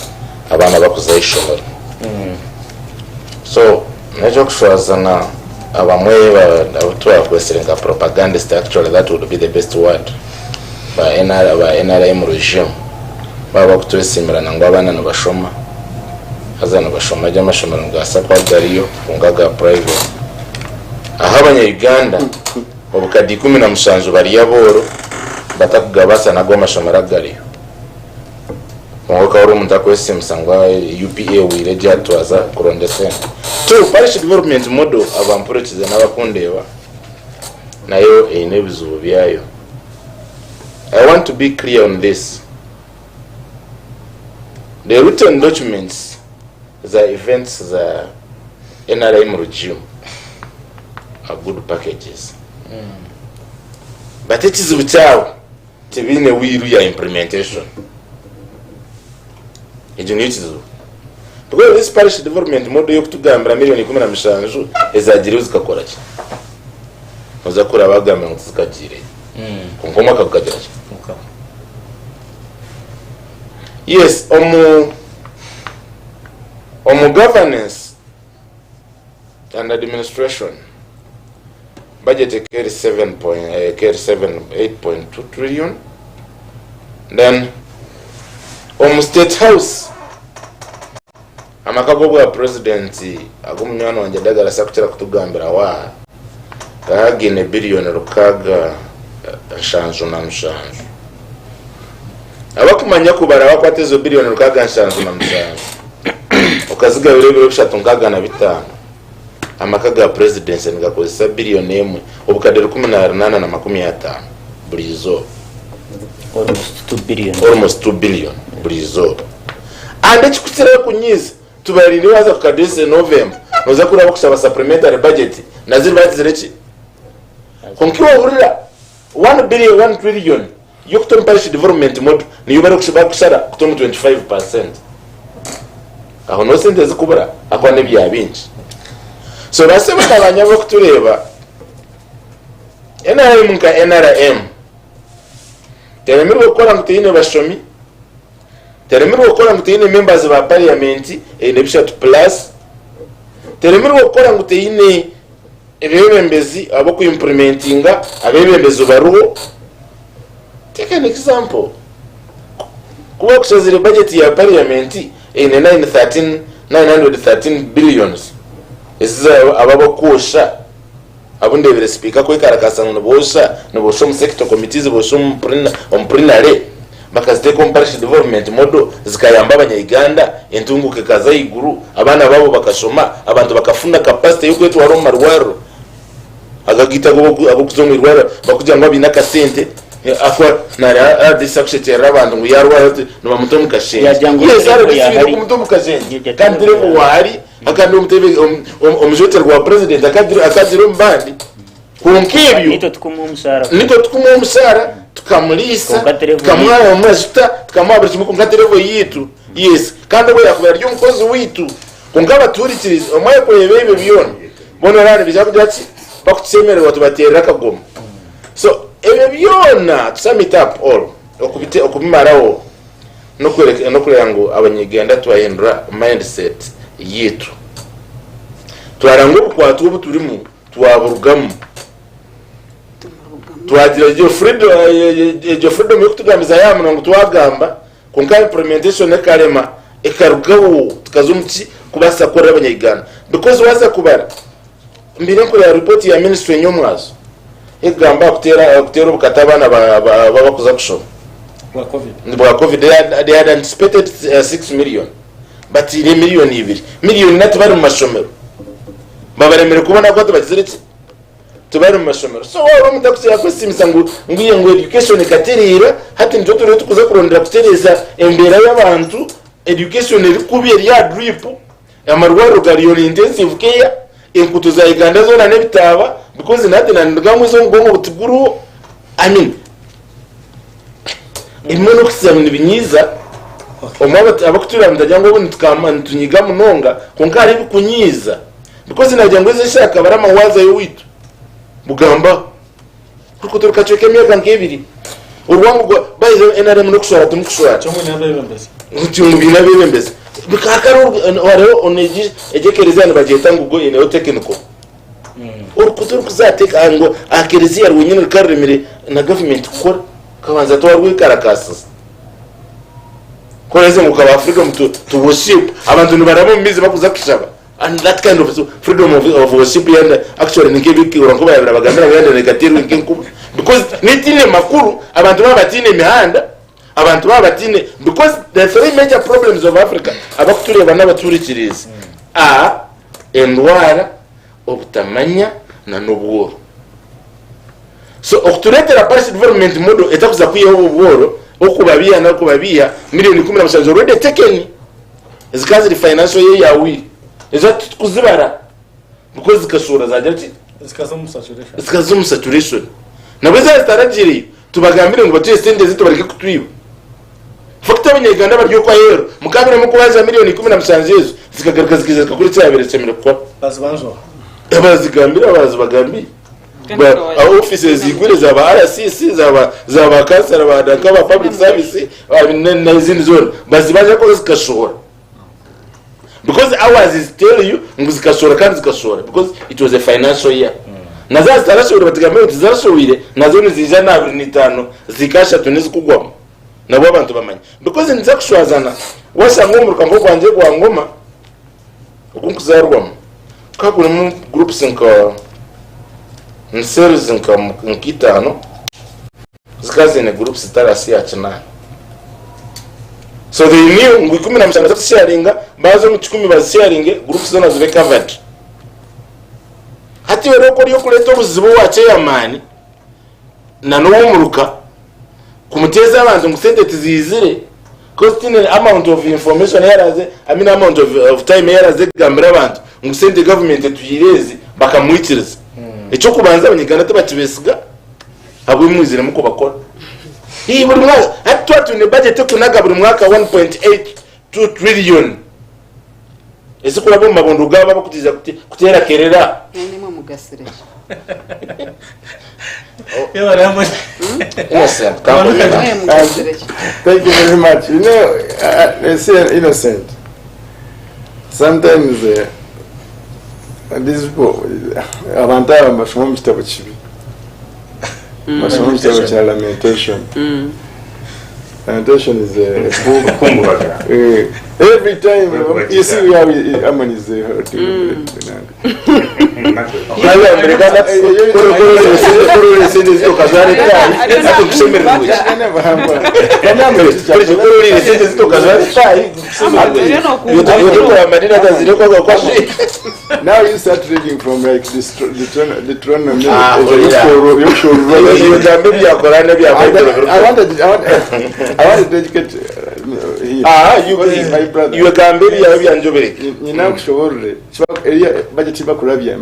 abana bakuza ishomero. So najo kushwazana abamwe abutwa kweserenga propagandist, actually that would be the best word by NRM regime baba kutwesimira ngo abana no bashoma hazana bashoma y'amashomero ngasa kwa gariyo kungaga private aha abanya-Uganda obukadi 17 bari yaboro batakugabasa nago amashomero gariyo ngoka uri umuntu akwesimisa ngo UPA wireje atwaza kurondesena to parish development model abampurikize n'abakundeba nayo enebizubu byayo. I want to be clear on this. The written documents, the events, the NRM regime are good packages. But it is without to be in a real implementation. It need to do. Because this parish development model you to gambra million 15 ezagire uzikakora ki. Uzakura abagambira ngo tuzikagire. Kunkoma kakagera ki. Yes, governance and administration budget carry 8.2 trillion. Then State House amakago bwa president agumnyano wanje dagala sakutira kutugambira wa agene billion rukaga nshanzu na nshanzu abakumanya kubara bakwate zo billion rukaga nshanzu na nshanzu ukaziga birebire bishatungaga na bitano amakaga president ngakozesa billion emwe obukadere 18.50 bulizo almost 2 billion bulizo ande chikutira kunyiza tubarinde waza kukadese November noza kuraba kusaba supplementary budget naziri bazireki konkiwa urira 1 billion 1 trillion yokutom parish development mode niyo bari kushaba kusara kutom 25%. Aho no sente zikubura akwane byabinji. So basema abanyabo kutureba NRM teremirwe gukora ngutine bashomi teremirwe gukora ngutine members ba parliament nebishatu plus teremirwe gukora ngutine ebebembezi abo ku implementinga abebembezi baruho. Take an example. Kuba kushazire budget ya parliament in 913 billions isiza ababo kusha abunde bere speaker ko ikarakasa no bosha no bosho mu sector committees bosho mu prinare bakazite parish development model zikayamba abanya-Uganda entunguke kaza iguru abana babo bakashoma abantu bakafunda capacity yo kwetwa Roma rwaro agagita abo kuzomwe rwaro bakujya ngo binaka sente akwa nara disakshete abantu ngo yarwa no bamuto mukashenje yes ari bisubire ku muto mukashenje kandi rero wari akandi umutebe umujote rwa president akadiro mbandi kunkibyo nito tukumuha umusara tukamulisa tukamwaya umwashita tukamwabura kimwe kunkaterevo yitu yes kandi bwo yakubera ry'umukozi witu kungaba turikiriza omwaye ko yebebe byona bono rane bijabo byatsi bakutsemera watu baterera kagoma so ebe byona to sum it up all okubimaraho no kureka ngo abanyegenda twahindura mindset yitu turarango kwatu ubu turimo twaburugamo twagira jo freedom yo kutugamiza yamwe ngo twagamba konka implementation ekalema ekarugaho tukazumti kubasa kora abanyegana because waza kubara mbere ko ya report ya ministry nyomwazo egamba kutera bukatabana babakuza kusho bwa covid they had anticipated 6 million but ile million nati bari mu mashomero babaremere kubona ko tubagiziretse tubari mu mashomero so waba mutakusiya kwesimisa ngo education ikaterera hati njoto rero tukuza kurondera kutereza embera y'abantu education iri kubiye ya drip amarwaro gariyo intensive care inkuto za Uganda zona nebitaba because nati nangamwe zo ngo butuguru I mean imwe kusamira binyiza omwaba abakutura ndajyango bo ntukamana tunyiga munonga konkari bikunyiza because najyango zishaka barama waza yowitu bugamba kuko turukacweke myaka nk'ebiri urwango bayize NRM no kushora tumukushora cyo mwene abebembeza utungu binabebembeza bikakaro wareo oneji ejekerezana bajetanga ubwo ine technical urukutur kuzateka ngo akerezi ya runyine karemire na government kora kabanza twarwe karakasa koreze mu kaba Africa mutu to worship abantu nibaramo mizi bakuza kishaba and that kind of freedom of worship and actually nikebiki urangoba ya bagambira yenda negative nkinkuba because nitine makuru abantu babatine mihanda abantu babatine because the three major problems of Africa abakuturiye bana baturikiriza endwara obutamanya na nobworo so okutuletera Paris development model etakuza kuyeho ubworo okubabia na okubabia milioni 10 already taken zikazi financial year yawi ezo tukuzibara because zikashora zajati zikazomu saturation nabeza starajiri tubagambire ngo batuye sende zitubareke kutwiba fakta abanyeganda baryo kwa hero mukabire mu kubaza milioni 10 yezo zikagaragaza zikizeka kuri cyaberekemere kwa bazibanjo abazigambira abazibagambira offices zigure zaba RCC zaba kansara badaka ba public service na izindi zone bazibaje ko zikashora because ours is tell you nguzikashora kandi zikashora because it was a financial year naza starashora batigamwe tizarashowire nazo nizija na 25 zikasha tunezi kugwamo nabo abantu bamanya because nzakushwazana wasanga umuruka ngo kwanje kwa ngoma ukunkuzarwamo kakuri mu groups nka nseries nka nkitano zikaze ne groups tarasi ya chana so they knew ngo 10 sharinga bazo mu 10 bazisharinge groups zona zibe covered hati wero ko yo kuleta ubuzibu wace yamani na no muruka kumuteza abantu ngusende tizizire costing amount of information yaraze amount of time yaraze gambira abantu ngusende government tuyireze bakamwitiriza icyo kubanza abanyigana tabakibesiga abo mwizire muko bakora hii buri mwaka hatwa tune budget kunaga buri mwaka 1.8 trillion ese kula bomba bonduga bakutiza kutera kerera nimwe mugasire yewe ramo yes Thank you very much. You know, they say innocent. Sometimes these people, abantaba basoma mu kitabo kibi. Basoma mu kitabo cya lamentation. Lamentation is a book Every time you see we have Amman is there. Now you start reading from like Deuteronomy. I wanted to educate my brother. You can be you know,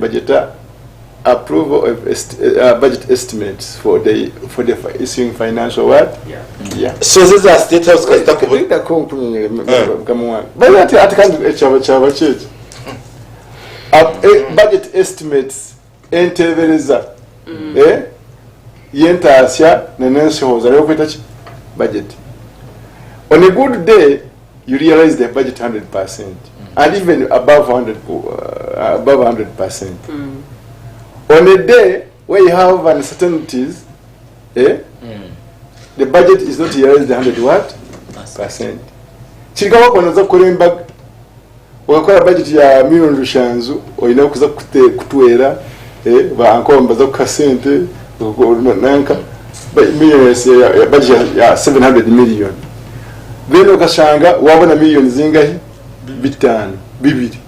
budget approval of budget estimates for the issuing financial what? Yeah. So this is a state house. But that can't budget estimates entebereza yentasya nenenshoza yokwetachi budget. On a good day you realize the budget 100% and even above 100%. On a day where you have uncertainties, the budget is not realized 100%. Chikawa konaza kulemba wakora budget ya milioni rushanzu oyina kuza kutwera bankomba za kasente nanka millions ya budget ya 700 million. Then ukashanga wabona millions zingahi bitanu bibiri.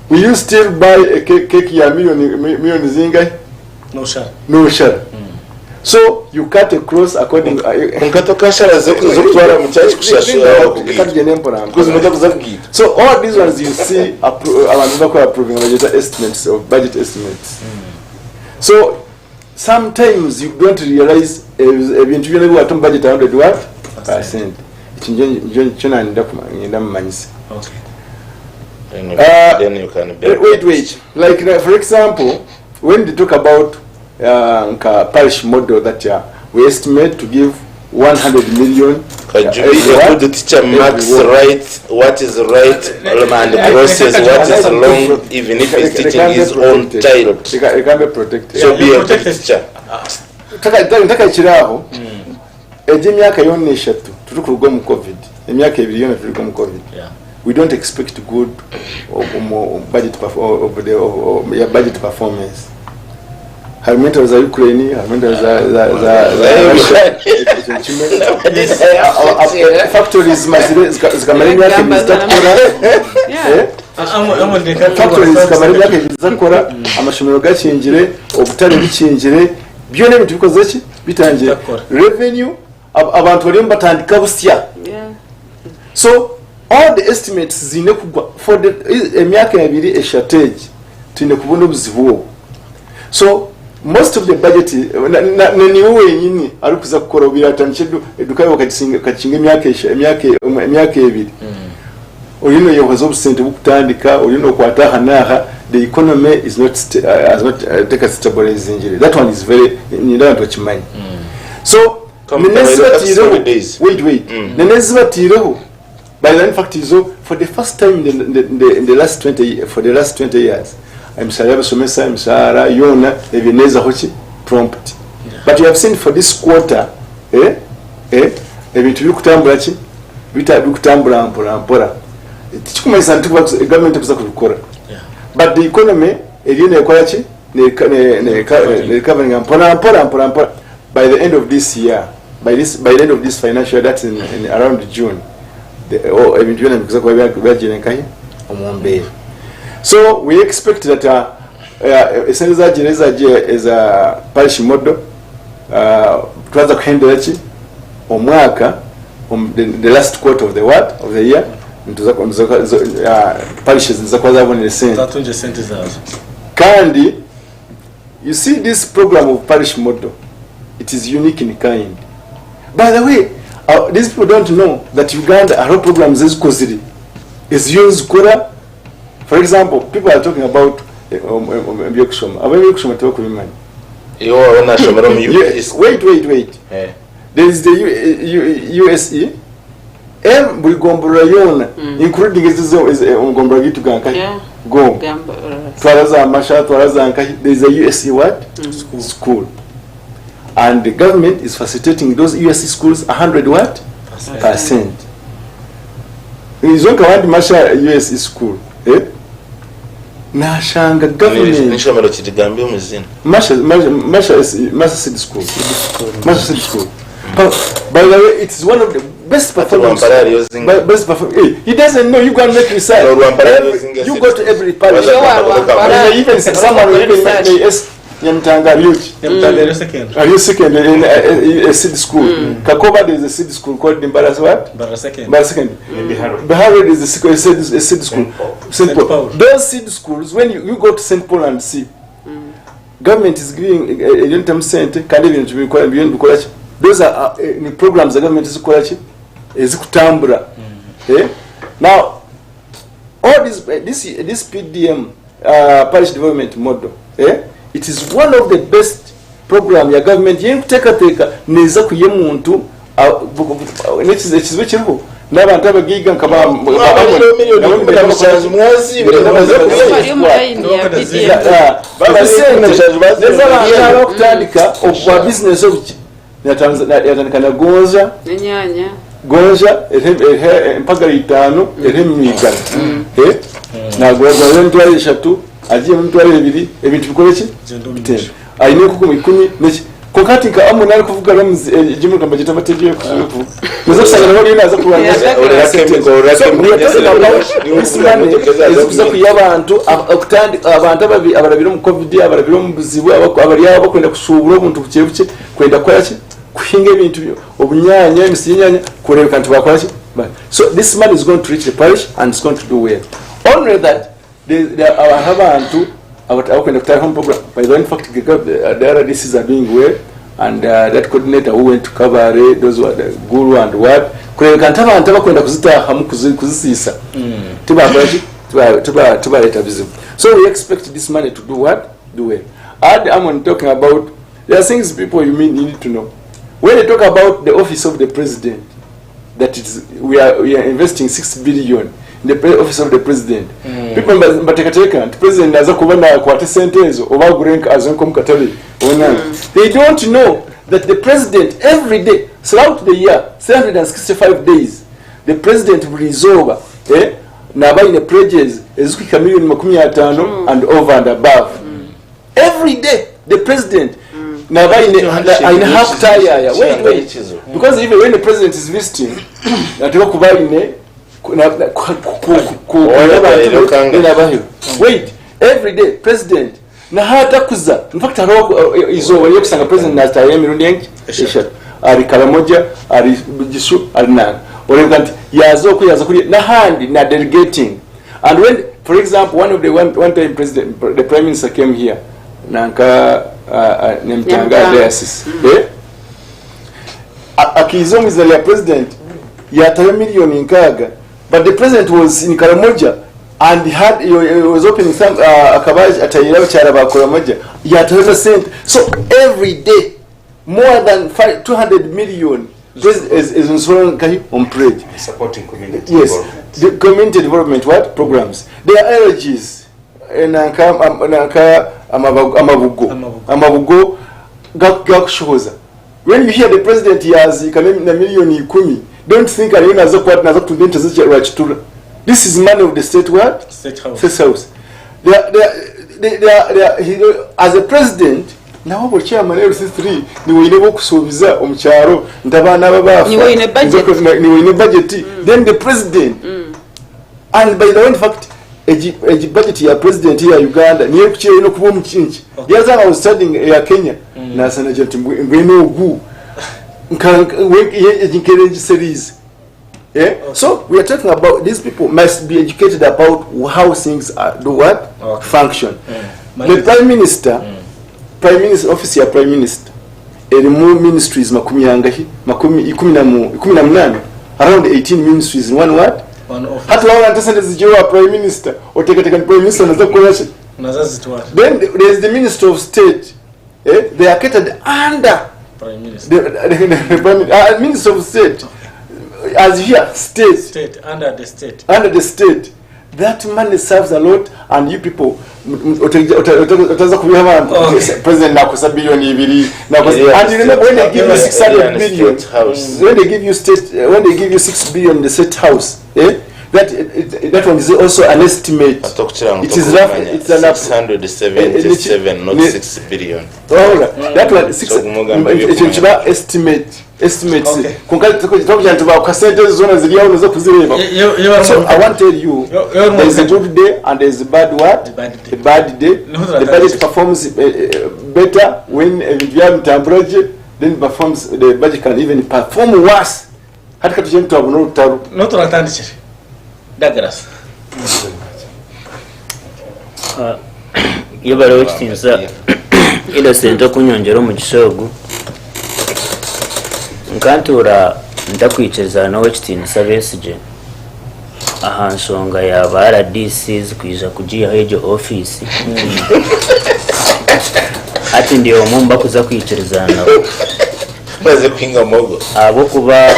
Will you still buy a cake ya million zingahi? No sure. No sure. So you cut across according so all these ones you see approving budget estimates of budget estimates. So sometimes you don't realize eventually we are budget 100%. Okay. Then you can wait. Like for example, when they talk about parish model that we estimate to give 100 million. The teacher marks right, what is right, and the process, what is wrong, even if he's teaching his own child. It can be protected. So be a teacher. We don't expect good budget performance. Harmenta za Ukraine, harmenta za factories zikamarenya kizakora factories zikamarenya kizakora amashomero gakingire obutare bikingire byone bintu bikoze ki bitangiye revenue abantu bari batandika busya. So all the estimates zine kugwa for the emyaka yabiri eshatage tine kubona obuzibu. So most of the budget ni wewe nyini ari kuza gukora biratandike edukayo kacinga emyaka ebiri. Oyino yohoza obusente bukutandika oyino kwataha naha the economy is not take a stabilizing. That one is very nida ntwa kimanyi. So wait. Nenezibatireho by the fact is for the first time in the last 20 years I'm sorry Msara Yona Ebeneza Hochi prompt. But you have seen for this quarter ebintu bikutambula ki bitabikutambula mpora tikumaiza nti government kuza kubikora. But the economy eliyo ekora ki ne recovering mpora by the end of this year, by the end of this financial year, that's in around June. So we expect that is a parish model twaza kuhendera ki omwaka the last quarter of the year parishes nzakwaza sente zazo. Kandi you see this program of parish model, it is unique in kind. By the way, these people don't know that Uganda our programs is used kora. For example, people are talking about wait. There is the USE including Ngombra gitu gankai go twaraza masha twaraza nkai. There is a USE what school, and the government is facilitating those USE schools 100% izonka wandi masha US school nashanga government nishomero kidigambye omuzina masha seed school by the way, it is one of the best performance. Best performance. He doesn't know. You go and make research. You go to every parish. Even someone will make Nyamtanga are you second in a seed school? Kakoba there is a seed school called Nimbaras what? Bara second. Bahari is a seed school. St. Paul. Those seed schools, when you go to St. Paul and see, government is giving a long-term center. Can't even be called beyond Bukorachi. Those are programs the government is Bukorachi. Is Kutambura. Now, all this PDM parish development model. It is one of the best program ya government yekuteka neza kuye muntu nekizibekiruho n'abantu abagiga nkaba kutandika okwa business obuki yatandika na gonja mpaka 5 eremigana nagwaza entwale 3 agiye mu ntwale 2 ebintu bikoreki ayine kuko 10 neki kokati ka amuna ari kuvuga jimu kamba gita amategeko kuvuga muzo kusanga bari naza kubanza kuza kuyabantu abantu abarabiro mu covid abarabiro mu buzibu abari abo kwenda kusubura umuntu bukebuke kwenda kwaki kuhinga ibintu obunyanya imisinyanya kureba kantu bakwaki so this man is going to reach the parish and it's going to do well only that there are abantu abakwenda kutara home program by the way, in fact the RDCs are doing well and that coordinator who went to cover those were the guru and what kureba kantu abantu abakwenda kuzitaha mu kuzisisa tuba leta vizibu so we expect this money to do what do well I'm talking about there are things people you need to know when they talk about the office of the president that we are investing 6 billion in the office of the president people mbatekateka the president aza kubona kwate sentezo obagurenka azonko mukatale they don't know that the president every day throughout the year 365 days the president will resolve naba in pledges ezukika million 50 and over and above every day the president naba in half tire wait because even when the president is visiting nataka kuba ine wait every day president na hata kuza in fact izo wali kusanga president na taye mirundi yanki ari karamoja ari gishu ari nana oreganti yazo kuri na handi na delegating and when for example one time president the prime minister came here nanka nemtanga diocese akizongiza ya president ya taye milioni nkaga but the president was in Karamoja and he was opening some akabaji atayira cyara bakuramoja yateza cent so every day more than 200 million is insurance kai on pledge supporting community yes the community development what programs there are allergies nanka amabugo gakushoza when you hear the president yazi na milioni 10 don't think alina zakwat nazo kutundenta zichira this is money of the state what state house they as a president nawo bo chairman LC3 ni wine bo kusubiza omukyaro ndabana babafa ni wine budget then the president and by the way in fact a budget ya president ya Uganda niye kuchira ino kubo mukinchi yaza I was studying ya Kenya na sana jeti ngweno ogu series so we are talking about these people must be educated about how things do what function the prime minister office ya prime minister elimu ministries makumyangahi 18 around 18 ministries in one word hata wao wanataka zijewa prime minister otekateka prime minister nazo kuonesha then there is the minister of state they are catered under prime minister the minister of state as here state under the state that money serves a lot and you people utaza kubiha president nakosa bilioni 2 nakosa and you remember when they give you 600 billion when they give you 6 billion the state house that one is also an estimate. It is rough. It's an 677, not 6 billion. All right. That one 6. It's estimate. Estimates. So I want to tell you, there is a good day and there is a bad what? A bad day. The budget performs better when you have temperature. Then performs the budget can even perform worse. Hata katujen tu abuno taru. No to ratandishire. Dagras. Iyo baro kitinza Innocent kunyongera mu gishogu. Nkantura ndakwiceza nawe kitinza besije. Aha nsonga ya bara DCs kwiza kujiya hejo office. Ati ndiyo mumba kuza kwicereza nawe. Baze kwinga mogo. Abo kuba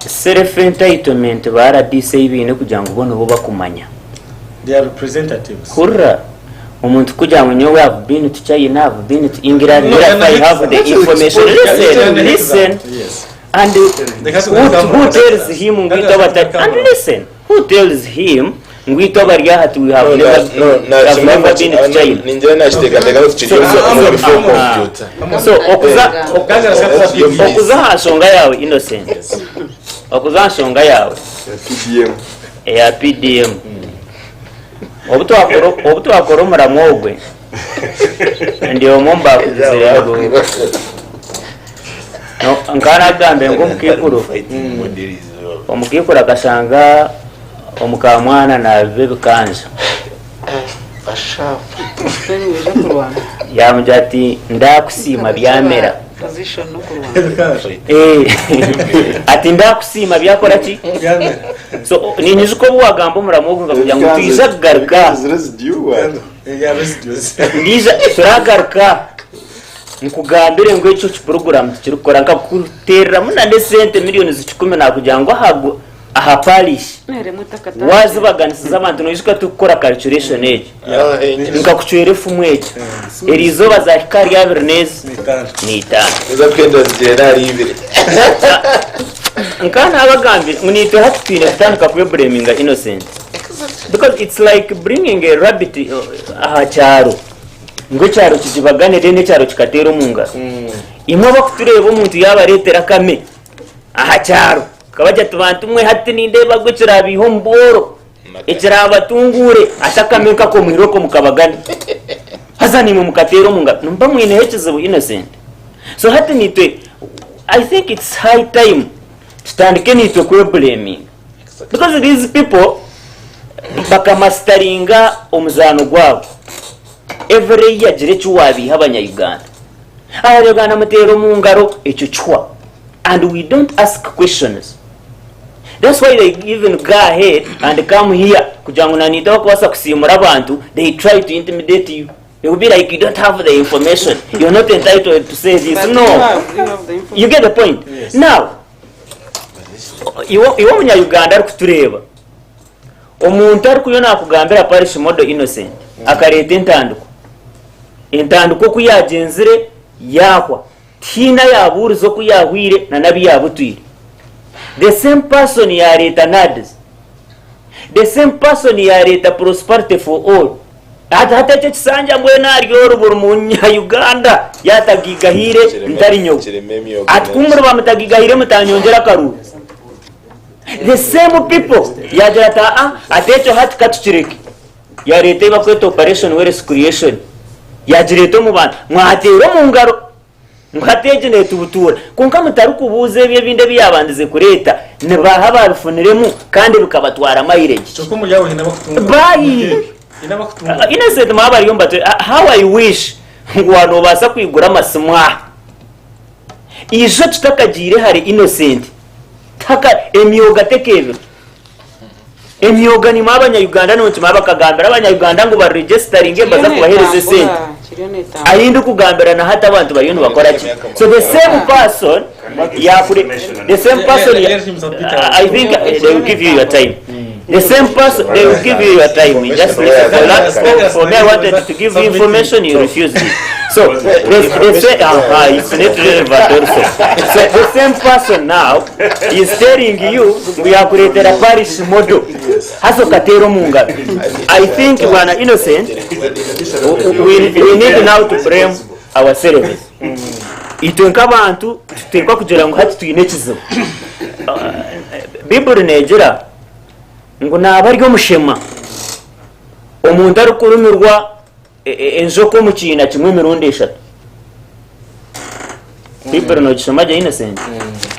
self entitlement bara DC ibintu kugira ngo ubone ubo bakumanya. They are representatives. Hurra. Umuntu kugira ngo nyowe have been to China, have been to England, I have the information. Listen. Yes. And who tells him ngito bata? And listen, who tells him ngito bari hatu we have never been to China? Ninjye nashiteka ndeka kuchijoza before computer. So okuza hashonga yawe Innocent. Okuza hashonga yawe PDM. Ya PDM. Obuto akoro muramwogwe. Ndiyo momba kuzirego. No, nkana gambe ngo mukikuru. Omukikuru akashanga omukamwana na bebe kanja. Ashapa. Yamujati ndakusima byamera. Position no kurwana. Ati ndakusima byakora ki? Byamera. So ninyize ko buwagambo muramwogwe kugira ngo twizagarga. Ndiza turagaruka. Nkugambire ngo icyo program kirukora nkakutera munande sente miliyoni zicukumi nakugira ngo aha parish wazi baganisiza abantu no yishika tukora calculation age nkakucwere fumwe erizo bazakari ya Bernese ni tano Uzatwenda generali ibiri. nkana abagambi munito hatipine tandika kwe blaminga Innocent because it's like bringing a rabbit aha cyaro ngo cyaro kijibagane dene cyaro kikatera umunga imwe bakutureba umuntu yabaretera kame aha cyaro kabaje tubantu mwe hati nindeba gucira bihomboro ekira abatungure atakameka ko mwiroko mukabagane hazani mu mukatero munga numba mwine hekizo Innocent so hati nitwe I think it's high time tutandike nitwe kwe blaming because these people bakamasteringa omuzano gwabo every year jire chuwabi habanya Uganda Uganda matero mungaro echo chwa and we don't ask questions. That's why they even go ahead and come here kujanguna nito kwasa kusimura abantu. They try to intimidate you. They will be like, you don't have the information, you're not entitled to say this. But no, you get the point. Yes. Now you munya Uganda ari kutureba omuntu ari kuyona akugambira parish model Innocent akareta intanduko kuyagenzire yakwa tina yaburizo kuyahwire na nabi yabutwire the same person ya reta NADS the same person ya reta prosperity for all hata kisanja mbwena aryo ruburu munya Uganda yatagigahire ntari nyogo atkumuru bamutagigahire mutanyongera karu the same people yajarata atecho hati katuchireki ya reta bakweta operation wealth creation yajireto mu bantu mwatero mu ngaro mukateje ne tubutura kunka mutarukubuze bye binde byabandize kureta ne baha barufuniremu kandi bukabatwara mayireje cyo kumujyaho hina bakutunga bayi Innocent mabari yomba how I wish ngwano basa kwigura amasumwa ijo tutakagire hari Innocent taka emyoga tekeve emyoga ni mabanya Uganda no ntima bakagambira abanya Uganda ngo ba registeringe baza kubahereze sente ayindi kugambira na hata abantu bayino bakora ki so the same person ya kuri the same person I think they will give you your time The same person, they will give you your time. Just listen. For me, I wanted to give you information, you refused it. So they say, it's not relevant also. So the same person now is telling you we have created a parish model. I think we are innocent. We need now to blame ourselves. Ituenka abantu tutekwa kugira ngo hati tuyinekizo. Bible negera ngo nabaryo mushema. Omuntu ari kurumirwa enjoko mu kina kimwe mirundi eshatu. Bible no gisoma je innocent.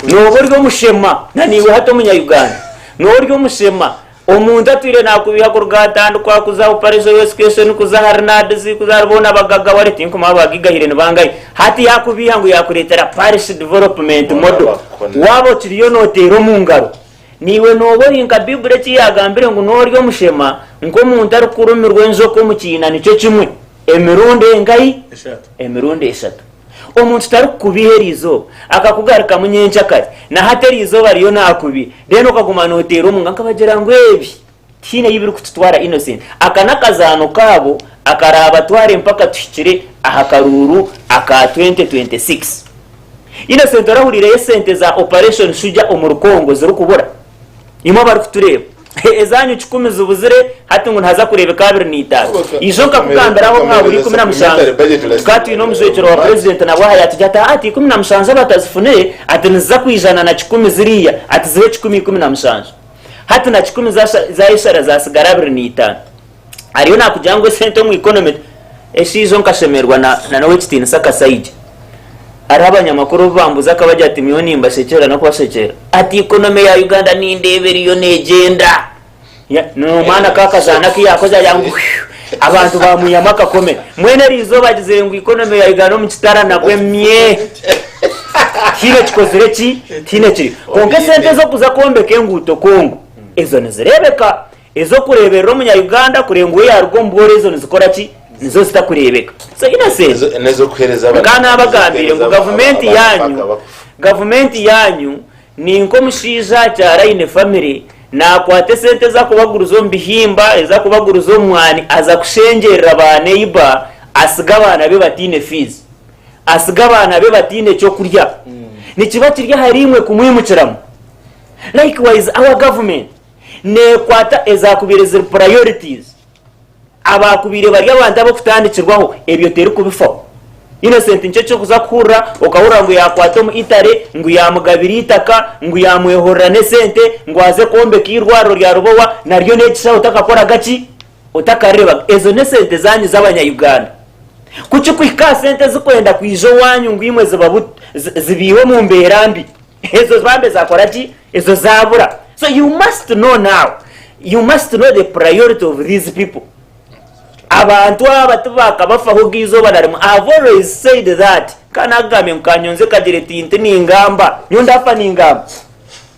No buryo mushema na niwe hato munya Uganda. No buryo mushema omuntu atwire nakubiha ku gatanu kwa kuza uparizo yose question kuza harnadizi kuzarubona abagaga wari tinko mabagigahire nibangaye hati yakubiha ngo yakuretera parish development model wabo kiriyo notero mu ngaro niwe nobori nka Bible kiyagambire ngo noryo mushema ngo muntu ari kurumirwe nzoko mu kina nico kimwe emirundi engayi emirundi eshatu omuntu tari kubiherizo akakugarika munyencha kare na haterizo bariyo nakubi reno kaguma notero mu ngaka bagira ngo ebi tine yibiri kututwara innocent akanakazano kabo akaraba tware mpaka tushikire ahakaruru aka 2026 innocent arahurire sente za operation shuja omurukongo ziri kubura imo bari kutureba ezanyu 10 zubuzire hati ngo ntaza kurebe kabiri nitatu ijonka kugambiraho mwaburi 17 kati no muzwekero wa president nabwo hayatijata ati 17 batazifune atiniza kwijana na 10 ziriya atiziwe 10 hati na 10 za ishara za sigara biri nitatu ariyo nakujangwe sente mu economy eshijonka shemerwa na nawe kitini saka saidi ari abanyamakuru bambuza akabajya ati miliyoni mbashekera no kwashekera ati economy ya Uganda ni ndeberi yo negenda no mana kakazana kiyakoza yangu abantu bamuyamaka kome mwene rizo bagize ngo economy ya Uganda mu kitara nabwe mye kile kikozere ki tine kiri konke sente zo kuza kombeke nguto Kongo ezo nizirebeka ezo kurebera mu Uganda kurenguye yarwo mbore ezo nizikora ki nizo zitakurebeka so innocent nezo kuhereza kana abagambire ngo government yanyu ni inko mushiza cyara ine family na kwate sente za kubaguruzo mbihimba eza kubaguruzo mwani aza kushengerera abane iba asiga abana be batine fees asiga abana be batine cyo kurya ni kibatirya harimwe kumwimukiramo likewise our government ne kwata eza kubireza priorities abakubire bari abantu abo kutandikirwaho ebyo teri kubifaho innocent nce cyo kuzakura ukahura ngo yakwata mu itare ngo yamugabira itaka ngo yamwehorra ne sente ngo aze kombe kirwaro rya rubowa naryo nekisha utakakora gaci utakareba ezo ne sente zanyu z'abanya Uganda kuki kwika sente zikwenda kwijo wanyu ngo imwe zibiwe mu mberambi ezo zambe zakora ki ezo zabura so you must know now the priority of these people abantu abatubaka bafaho gizo badarimo. I've always said that kana game mkanyonze kagire tinte n'ingamba nyondafa n'ingamba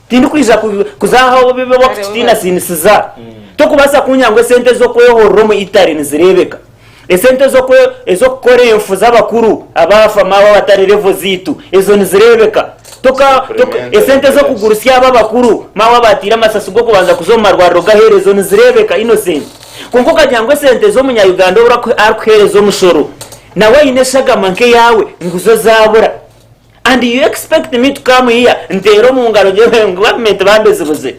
tindi kwiza kuzaho bibe bakutina sinisiza to kubasa kunyangwe sente zo kwehorro mu itari nizirebeka esente zo kukora emfuza abakuru abafa mawa batari level zitu ezo nizirebeka toka esente zo kugurusya abakuru mawa batira amasasu go kubanza kuzomarwa rogaherezo nizirebeka innocent kunko kajyangwe sente zo munya Uganda arkherezo mushoro nawe ineshaga manke yawe nguzo zabura and you expect me to come here ntero mu ngaro je government bandezibuze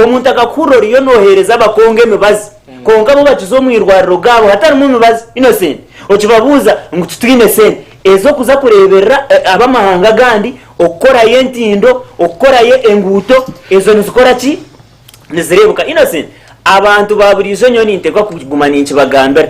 omuntu akakurora iyo nohereza abakonge mibazi konga bo bakizo mwirwariro gabo hatari mu mibazi innocent okibabuza ngo tutwine sente ezo kuza kurebera abamahanga gandi okora yentindo okora ye enguto ezo nizikora ki nizirebuka innocent abantu baburizo nyoni ntekwa kugumana inchi bagambera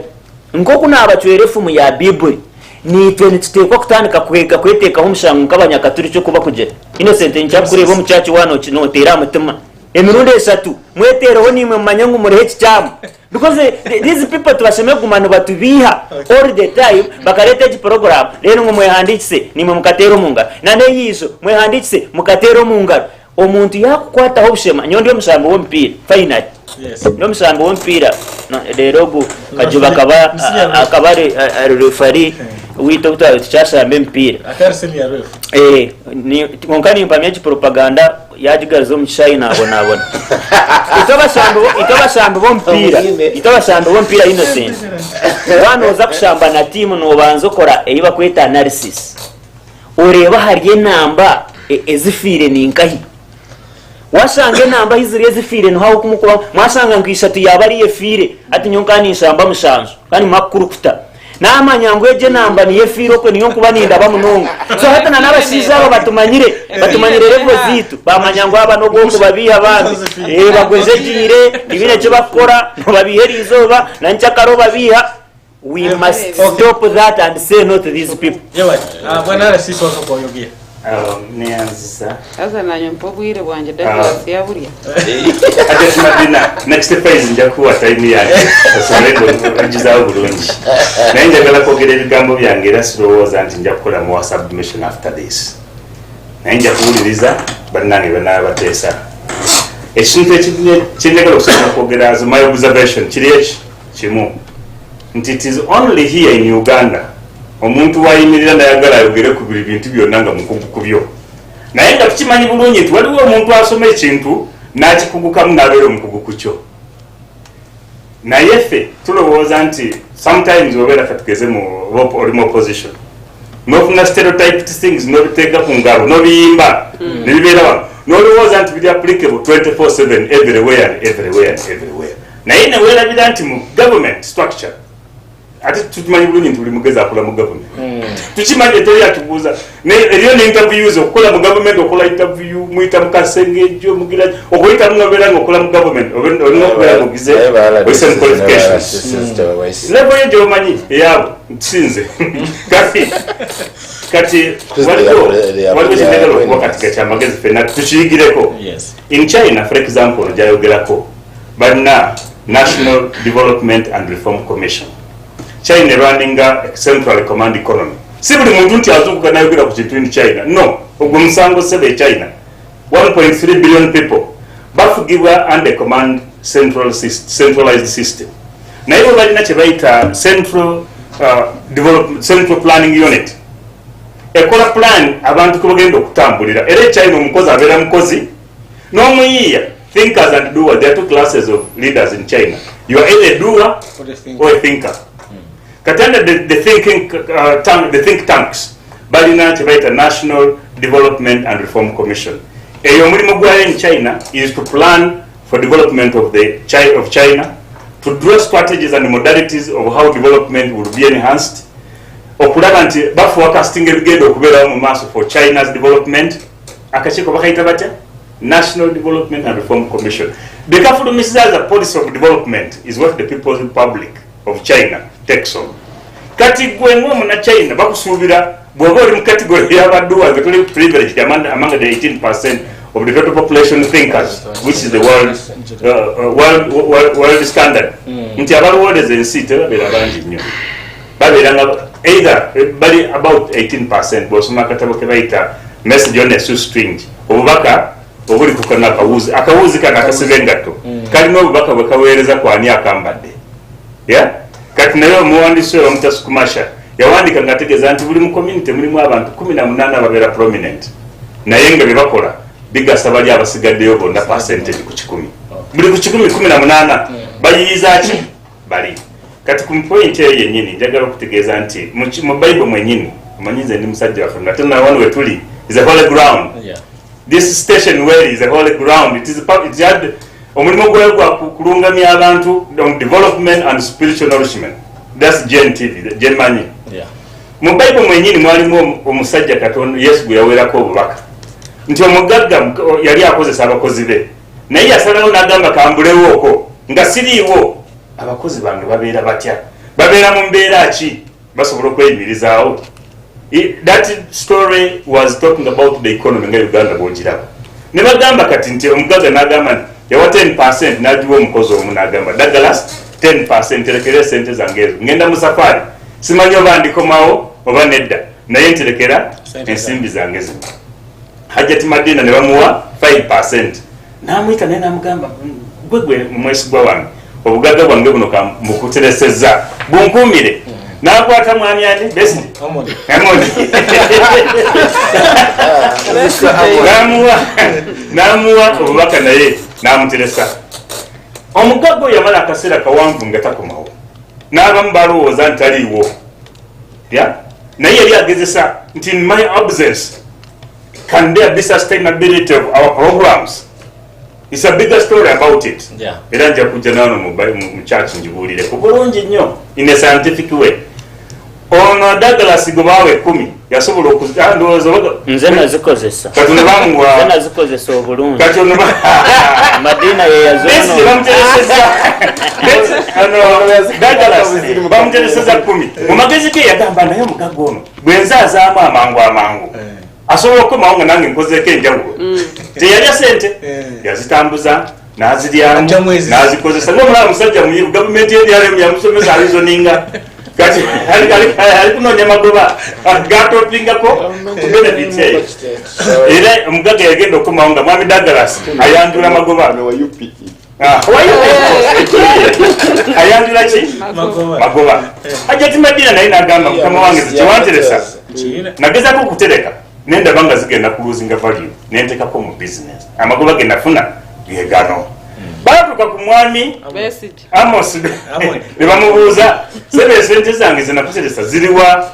ngo kuna abacwerefu mu ya Bible ni twe tutekwa kutandika kwega kweteka umushango kabanyakaturi cyo kuba kugera innocent ncha kureba mu cyacu wano kinotera mutima emirundi eshatu mwetereho nimwe manyangu murehe cyamo because these people tubasheme gumana batubiha all the time bakarete iki program rero ngo mwehandikise nimwe mukatero munga nande yizo mwehandikise mukatero munga omuntu yakukwata hobushema nyondo yomushambo wompira final yes no mushambo wompira rero gu kajuba akabare referee wito kutwa tichashambe mpira akarse ya ref ni konkani mpamya propaganda yajigazo mu China abona itobashambe bo mpira innocent wano uza kushamba na timu no banzo kora eyiba kweta analysis ureba hariye namba ezifire ninkahi washange namba hizire ezifire no hawo kumukuba mwashanga ngishatu yabariye fire ati nyonkani ishamba mushanzo kandi makurukuta namanyango eje namba ni yefiro kwe niyo kuba ninda bamunonga so hata na nabashiza abo batumanyire revo zitu bamanyango aba no goko babiha abandi bagweze jire ibine cyo bakora no babiheri izoba na ncyakaro babiha. We must stop that and say no to these people. Yewe bwana rasiso ko yogiye neanzisa Sasa nanyo mpobwire bwanje Douglas yaburya. Ati Madina next phase nja kuwa time yange asolego agiza Burundi. Nanjye gala kogera ibigambo byange rasirowooza nti nja kukola mu submission after this. Nanjye kuwuliriza bannange banabatesa. Ekintu ekinjagala okusoma kogera as my observation kiri eki kimu nti it is only here in Uganda omuntu wayimirira ndayagala ayogere ku bintu byonna nga mukugu kubyo naye nga tukimanyi bulungi nti waliwo omuntu asoma ekintu n'akikugukamu n'abeera omukugu ku kyo naye ffe tulowooza nti sometimes obeera katugeze oli mu opposition n'ofuna stereotyped things n'obiteeka ku ngalo n'obiyimba ne bibeera wano n'olowooza nti biri applicable 24/7 everywhere naye ne weerabira nti mu government structure ati tukimanyi bulungi nti buli mugezi akola mu government tukimanyi eteri atubuuza eriyo ne interviews okukola mu government okola interview muyita mukasengejo mugira okuyita munobeera ngaokola mu government olina okubeera mugize western qualifications level yo gyomanyi eyabo nsinze kati waliwo kintegala okuba katiga kyamagezi fenna tukiyigireko in China for example gyayogerako balina National Development and Reform Commission. China running a central command economy. Si buli muntu nti azunguka nayogera ku kintu in China. No, ogwo musango sebe China. 1.3 billion people bafugibwa under command centralized system. Na hiyo balina kye bayita central planning unit. Ekola plan abantu ko bagenda okutambulira. Era China omukozi abeera mukozi n'omuyiiya. Thinkers and doers. There are two classes of leaders in China. You are either a doer or a thinker. Katanda the think tanks. Balina Tibaita National Development and Reform Commission. Eyomulimo gwayo in China is to plan for development of China, to draw strategies and modalities of how development will be enhanced. Okulaba nti baforecasting ebigenda okubeerawo mu maaso for China's development. Akakiiko bakaita batya? National Development and Reform Commission. The Kafulumisizaza policy of development is what the People's Republic of China takes on. Kati gwe mwomu na China bakusuubira bw'oba oli mu category y'abaduwa nga tuli privileged among the 18% of the total population thinkers, which is the world standard. Nti abaluwoleza ensi tebabeera bangi nnyo. Babeera nga either bali about 18% bw'osoma akatabo ke bayita message on a shoestring. Obubaka obuli kukana akawuzi kana akasibe engatto kalina obubaka bwe kaweereza kwani akambadde kati naye omuwandiisi oyo omutasukumasha yawandika nga ategeeza nti buli mu community mulimu abantu 18 ababeera prominent naye nga bye bakola bigasa bali abasigaddeyo bonna percentage ku 10 buli ku 18 bayiyiza ki bali kati ku point eyo yennyini njagala okutegeeza nti mu Bible mwennyini omanyize ndi musajja waffe nga tena wano we tuli is a holy ground. This station where is a holy ground. It had omulimu gwa kulungamya abantu on development and spiritual nourishment. That's GNTV, Germany. Mu Bible mwenyini mwalimu omusajja Katonda Yesu gwe yaweerako obubaka. Nti omugagga yali akozesa abakozi be. Naye yasalawo n'agamba kambulewo okwo nga siriiwo abakozi bange babeera batya. Babeera mu mbeera ki basobola okweyimirizaawo. That story was talking about the economy nga Uganda bwogiraba. Ne bagamba kati nti omugagga n'agamba yawa 10% n'agiwa omukozi omu n'agamba Douglas 10% terekera sente zange ezo ngenda mu safari simanyi oba ndikomawo oba nedda naye nterekera ensimbi zange zino. Hajjati Madina ne bamuwa 5%. N'amuyita naye n'amugamba gwe mwesigwa wange obugagga bwange buno mukuteresezza bunkuumire nakwata mwami ani Besidi Amoni namuwa obubaka naye namuteresa omugago yamala akaseera kawanvu nga takomawo n'abamu balowooza ntaliiwo naye yali agezesa nti in my absence can there be sustainability of our programs. It's a bigger story about it. Era nja kujja nano mu church njibuulire ku bulungi nnyo in a scientific way. Ono Douglas gobawe 10 yasobola okuzandooza nze nazikozesa katuna bamuwa nze nazikozesa obulungi katuna Madina ye yazono Douglas bamutereseza 10 mu magezi ge yagamba naye omugago ono bwenzazaamu amangu asobola okukomawo nga nange nkozeeko enjawulo teyalya sente yazitambuza naziryamu nazikozesa ng'omulaba musajja muyivu gavumenti ebyalemu yamusomesa alizoninga kati ali kunoonya magoba gatopingako benefit eyo era omugaga yagenda okukomawo nga mwami Douglas ayanjula magoba ayanjula ki magoba ajati Madina naye nagamba mukama wange kyewanteresa nagezako okutereka nendaba nga zigenda kuluzinga value nentekako mu business amagoba ge nafuna gegano batuka ku mwami Amos ne bamubuuza sebe sente zange zinakuteresa ziriwa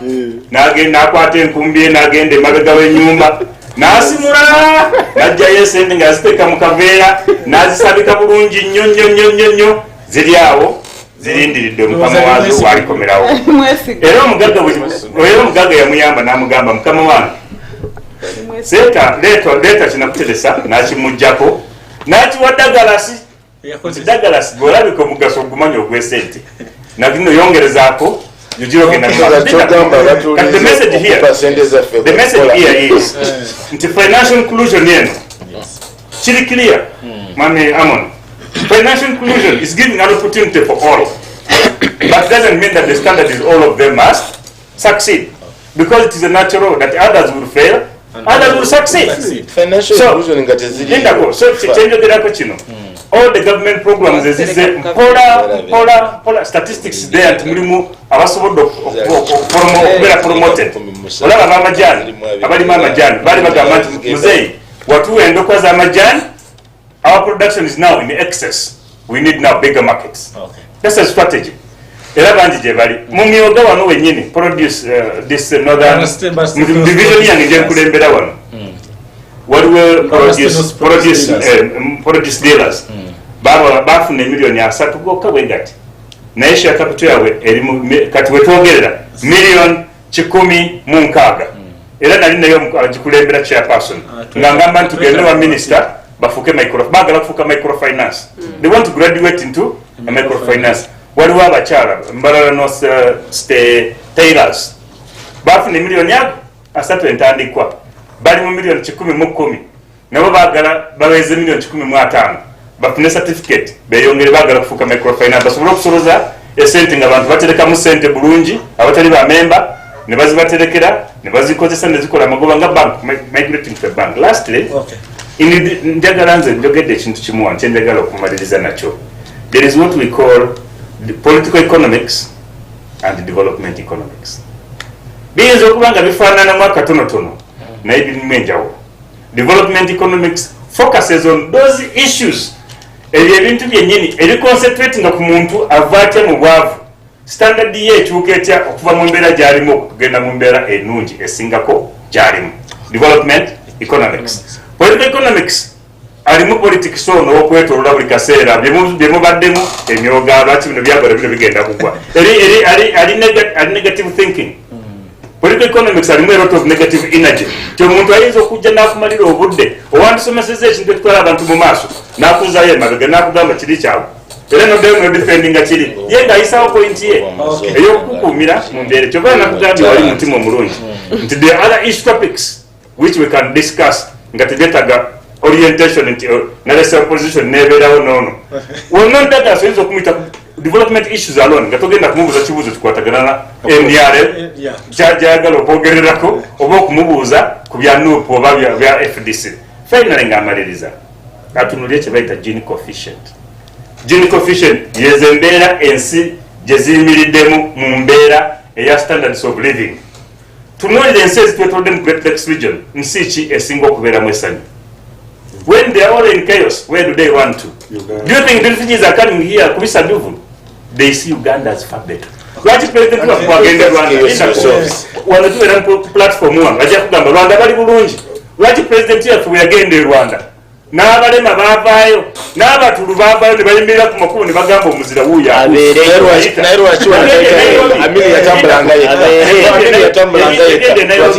nagenda akwata enkumbi nagenda emabega w'ennyumba nasimula najjayo esente nga yaziteeka mu kaveera nazisabika bulungi nnyo ziri awo zirindiridde omukama waazo walikomerawo era omugaga yamuyamba n'amugamba mukama wange seta leeta kinakuteresa nakimujjako nakiwa Douglas bwolabika omugaso ogumanya ogw'esente nagino yongerezaako the message here is nti financial inclusion eno kiri clear mami Amon. Financial inclusion is giving an opportunity for all, but doesn't mean that the standard is all of them must succeed, because it is a natural that others will fail, others will succeed. Financial inclusion in all the government programs is polar statistics there to mulimu abasobodo promoted olaba bamajani abali mamajani bali bagamba nti muzeyi watu endoka za majani. Our production is now in excess. We need now bigger markets. Okay. That's a strategy. Era banji je bali mumyoga wano wenyini produce this northern division yange je kulembera wano. What will produce dealers? Baba bafune milioni 3 goka wegati. Naisha capital yawe eri kati wetwogerera million 10 mu nkaga. Era nali nayo ajikulembera chairperson. Ngamba tugende wa minister bafuke bagala kufuka microfinance. They want to graduate into a microfinance. Waliwo abakyala mbalala North tailors bafune milioni yago asatu entandikwa bali mu milioni 10 nabo bagala baweze milioni 15 bafune certificate beyongere bagala kufuka microfinance basobola okusoloza esente nga abantu batereka mu sente bulungi abatali ba member ne bazibaterekera ne bazikozesa ne zikola amagoba nga bank migrating to bank. Lastly, njagala nze njogedde ekintu kimu wanti njagala okumaliriza nakyo. There is what we call the political economics and development economics. Biyinza okuba nga bifaananamu akatonotono naye birimu enjawulo. Development economics focuses on those issues ebyo ebintu byennyini ebiconcentratinga ku muntu ava atya mu bwavu standard ye ekyuka etya okuva mu mbeera gy'alimu okugenda mu mbeera ennungi esingako gy'alimu. Development economics. Political economics alimu politics ono okwetolola buli kaseera byemubaddemu emyoga lwaki bino byagala bino bigenda kugwa ali negative thinking. Political economics alimu a lot of negative energy. Omuntu ayinza okujja n'akumalira obudde owandisomeseza ekintu ekitwala abantu mu maaso n'akuzayo emabega n'akugamba kiri kyabwe era noddayo nodifendinga kiri ye ng'ayisawo pointi ye ey'okukukuumira mu mbeera kyova nakugambye wali mutima omulungi nti the other issue topics which we can discuss nga tebyetaga orientation nti nalesa opposition nebeerawo noono wonna ntaka asoyinza okumuyita development issues alone nga togenda kumubuuza kibuuzo kikwatagana na NRL gyayagala okwogererako oba okumubuuza ku bya NUP oba bya FDC. Finally ng'amaliriza atunulye kye bayita Gini coefficient. Gini coefficient yezo embeera ensi gye ziyimiriddemu mu mbeera eya standards of living tunoonyensi ezitwetolodde mu Great Lakes region nsi ki esinga okubeeramu essanyu? When they are all in chaos, where do they want to? Do you think the refugees are coming here kubisa bivu? They see Uganda as far better. Lwaki president wa kwagenda Rwanda wano tubeera mu platform wange ajja kugamba Rwanda bali bulungi? Lwaki president yaffe yagenda e Rwanda n'abalema baavaayo n'abatulu baavaayo ne bayimirira ku makubo ne bagamba omuzira wuuyo naye lwaki Amini yatambulanga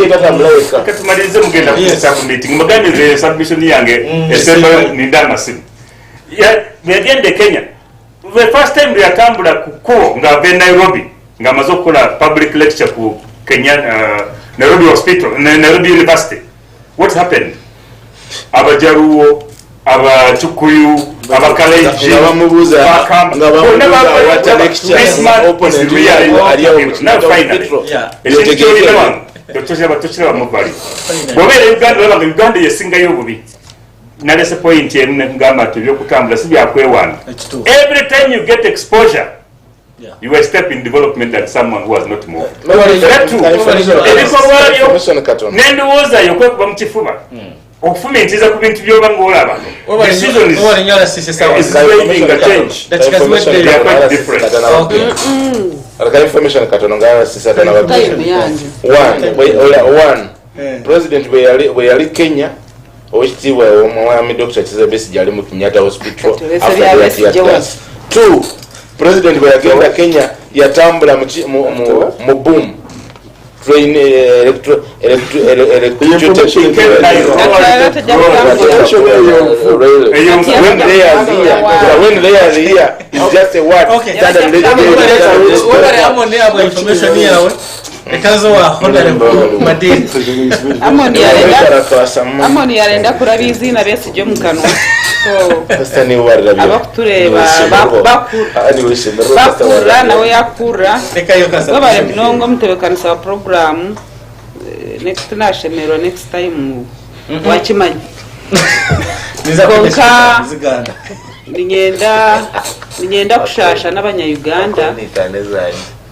yekka katumalirize mugenda kusa ku meeting mugambe nze submission yange esemba ninda amasimu yagenda e Kenya the first time yatambula ku ko ng'ava e Nairobi ng'amaze okukola public lecture ku Kenya Nairobi hospital Nairobi University. What happened? Abajaruwo, Abatukuyu, Abakalenji, Uganda yesingayo obubi. Nalese point ngamba tubyokutambula sibyakwewanga. Every time you get exposure, you are step in development that someone who has not moved. Nendowooza yokwekuba mu kifuba okufumentiza ku bintu byoba ng'olaba. The season is waiting a change. They are quite different. Information katono ngala sisata na one president we yali Kenya oweekitiibwa omwami Dr. Kizabesi yali mu Kenyatta Hospital after two president bwe yagenda Kenya yatambula mu boom train when they are here it's just a word standard information ekazo wa honorable Madini amoni yarenda kurabizi na bese je mukanwa Pastor ni warabya abakutureba bakura nawe yakura babare mnongo mutebekanisa wa program next national next time wachimanyi konka ninyenda kushasha n'abanya Uganda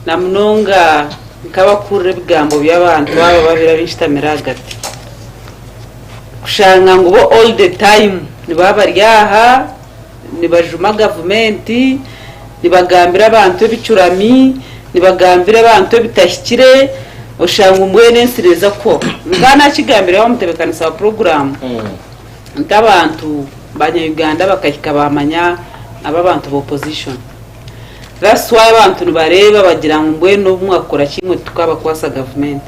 na mnonga nkabakura bigambo by'abantu baba babira bishitamira hagati kushanga ngo bo all the time nibabaryaha nibajuma government nibagambira abantu bicurami nibagambira abantu bitashyikire ushanga umwene nsireza ko ngana kigambira bamutebekanisa wa program ntabantu banya Uganda bakahika bamanya ababantu opposition. That's why abantu nibareba bagira ngo mbweno mwakora kimwe tukaba kwasa government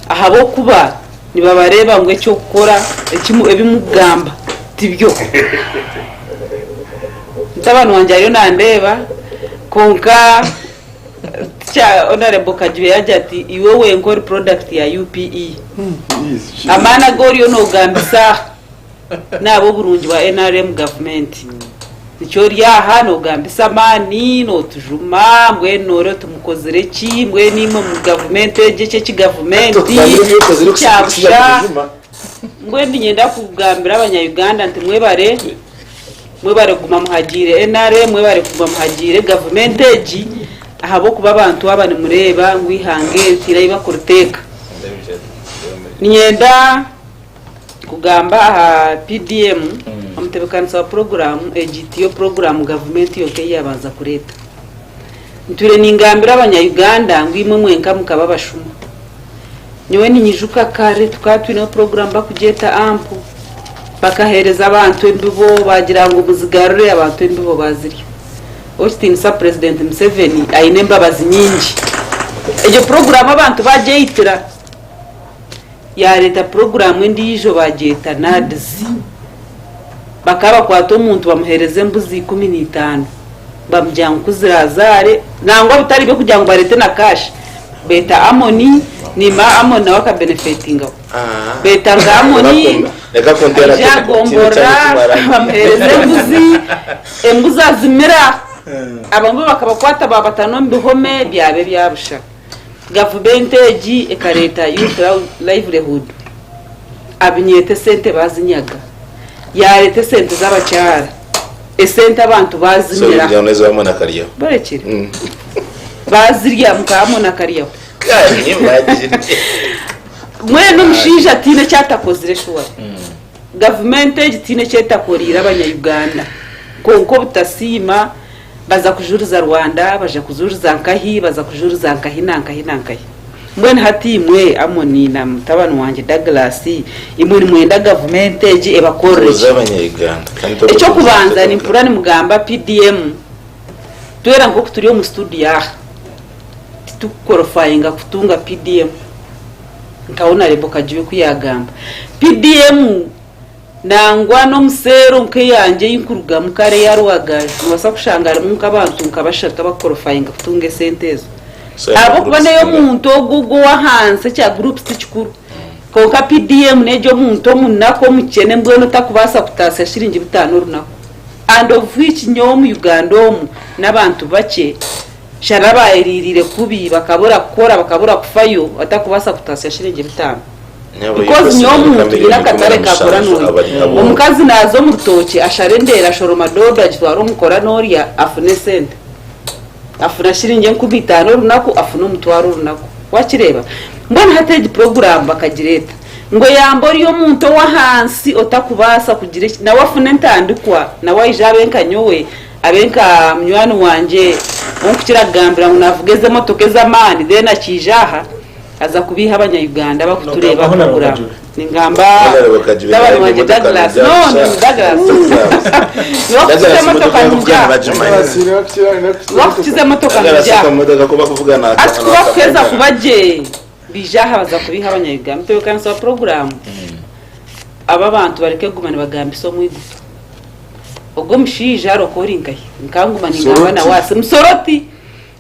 ahabo kuba nibabareba ngo cyo gukora ekimu ebimugamba tibyo ntabano wanje ariyo nandeba konka cha honorable Kajibe yaje ati iwe wenkora product ya UPE amana goriyo no gambisa nabo burungi wa NRM government icyori hano gambisa mani no tujuma mbwe noro tumukozere ki mbwe nimo mu government eje ki government cyabusha mbwe ndinyenda kugambira abanya Uganda nti mwebare guma muhagire NRM mwebare guma muhagire government eji ahabo kuba abantu abane mureba ngwihange ntirayiba kuruteka ninyenda kugamba aha PDM amutebekanisa wa program egitiyo program government yoke yabaza kureta nture ningambira abanya Uganda ngwimwe mwenka mukaba bashuma niwe ninyijuka kare tukatwino program bakugeta ampu bakahereza abantu embibo bagira ngo muzigarure abantu embibo baziri Austin sa president Museveni ayinemba bazinyingi ejo program abantu bajeitira ya leta program ndijo bajeta NADS bakaba kwato umuntu bamuhereze mbuzi 15 bamujyana kuzirazare nangwa bitari byo kujya ngo barete na cash beta amoni nima amona waka benefiting beta ngamoni reka kontera jagombora bamuhereze embuzi azimira abambo bakaba kwata babatano mbihome byabe byabusha government eji ekareta youth livelihood abinyete sente bazinyaga yarete sente z'abacyara esente abantu bazimira so byaneze bamwe nakariyo barekire bazirya mukamona kariyo kandi imagine mwene umushinja atine cyatakozire shuwa government egitine cyetakorira abanyayuganda konko butasima baza kujuriza Rwanda baje kujuriza nkahi baza kujuriza nkahi nankahi mwene hati imwe amoni na mutabano wanje Douglas imwe ni mwenda government egi ebakorera abanyayuganda icyo kubanza ni mpurani mugamba PDM twera ngo turiyo mu studio tukorofayinga kutunga PDM nkabona rebo kajiwe kuyagamba PDM nangwa no musero nke yanje yinkuruga mukare yarwagaje wasa kushangara munka abantu nkabashaka bakorofayinga kutunga sentezo abo kubona yo muntu ogugo wa hanse cya groups tikikuru konka PDM nejo muntu munako mukene mbweno takubasa kutasa shiringi 5 runako and of which nyomu Ugandomu n'abantu bake sharabayiririre kubi bakabura gukora bakabura kufayo atakubasa kutasa shiringi 5 because nyomu tugira katare kakora nuri omukazi nazo mu rutoke asharendera shoroma dodo agitwara umukora noria afune sente afuna shiringi 5 runako afuna umutwaro runako wakireba mbona hateje program bakagireta ngo yambori yo muntu wa hansi otakubasa kugira na wafune ntandikwa na wayijabe nkanyowe abenka mnywani wanje onkukira gambira ngo navugeze motoke zamani then akijaha aza kubiha abanyayuganda bakutureba kugura ningamba dabari wanje Douglas no Douglas wakukize motoka njya wakukize motoka njya atwakeza kubaje bijaha baza kubiha abanyayuganda mtewe kanso program aba bantu bareke gumana bagambi so mwigu ubwo mushija rokoringaye nkanguma ningamba na wase musoroti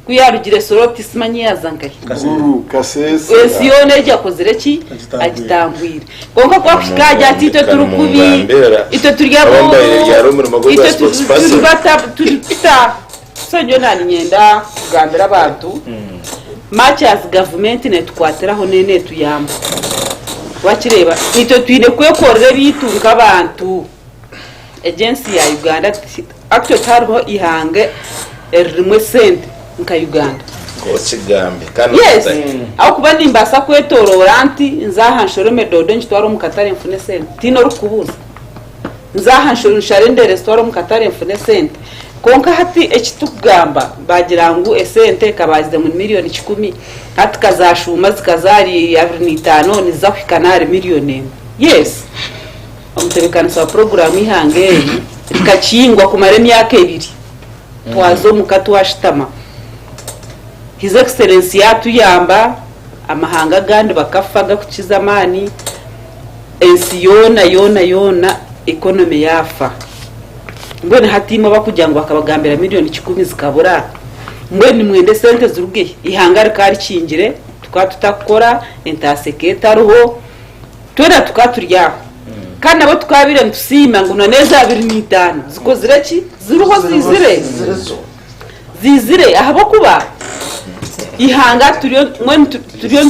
kuyarugire soroti simanyi yazangaye guru kasese esione yakozere ki agitambwira konka kwa kushikaje atito turukubi ito turyabo ito turibata turipita sonyo nani nyenda kugambira abantu matches government ne tukwatiraho nene tuyamba wakireba ito twine kwekorera bitunga abantu agency ya Uganda actually tarbo ihange rimwe sente nka Uganda okigambe kandi yes aho kuba nimbasa kwetorora anti nzahanshore medodo njitwaro mukatare mfune sente tino rukubuza nzahanshore sharende restaurant mukatare mfune sente konka hati ekitukugamba bagirangu esente kabazize mu miliyoni 10 hati kazashuma zikazari 25 nizakwikana miliyoni yes omutebekana sa program ihange ikachingwa kumare myaka 2 twazo mukatu washitama His Excellency yatuyamba amahanga gandi bakafaga kukiza amani ensi yona economy yafa mbone hatimo bakujyangwa akabagambira miliyoni 10 zikabura mbone mwende sente zuruge ihangari kari kingire tukatutakora entaseketa ruho twera tukaturya kandi abo tukabire ntusima ngo neza 25 zikozire ki ziruho zizire ahabo kuba ihanga turiyo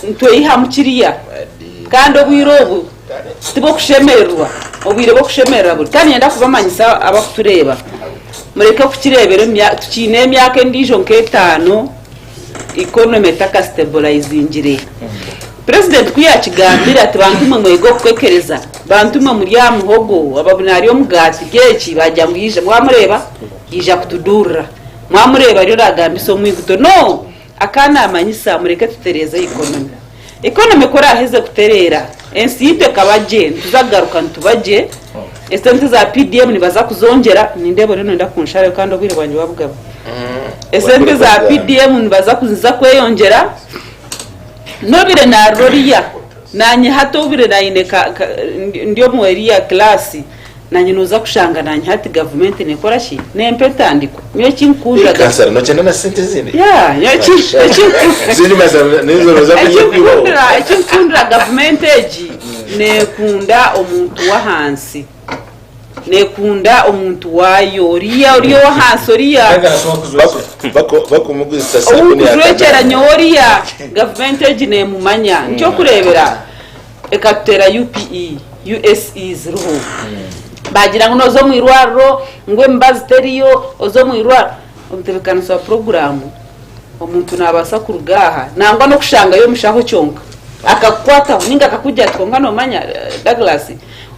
ntoyihamukiriya kandi obwirobu tibo kushemerwa obwire bo kushemerwa kandi yenda kubamanyisa abakutureba mureke kukirebera tukine emyaka ndijo nke5 economy taka stabilizingire president kuyakigambira ati bantu mwego kwekereza bantu muri ya muhogo ababunari yo mugati geki bajya ngije mwamureba ija kutudura mwamureba ryo ragambiso mwiguto no akana amanyisa mureke tutereza economy kora aheze kuterera ensite kabaje tuzagaruka ntubaje esente za PDM nibaza kuzongera nindebo rero ndakunshare kandi obwire bwanje babugabo esente za PDM nibaza kuziza kweyongera nobire na roria nanye hato ubire na ineka ndio mu area class nanye nuza kushanga nanye hati government nekora shi nempetandiko niyo kinkunda kansara no cyane na sente zindi zindi mazana nizo noza kujya kwibaho kinkunda government eji nekunda omuntu wa hansi nekunda omuntu wayo uriyo wa hansi uriya bakumugisa sabuni ya kurekera nyoriya government eji ne mumanya cyo kurebera ekatera UPE USEs ruho bagira ngo nozo mu irwaro ngwe mbaziteriyo ozo mu irwaro umutebekana sa program omuntu nabasa kurugaha nangwa no kushanga yo mushaho cyonka akakwata ninga akakujya twonga no manya Douglas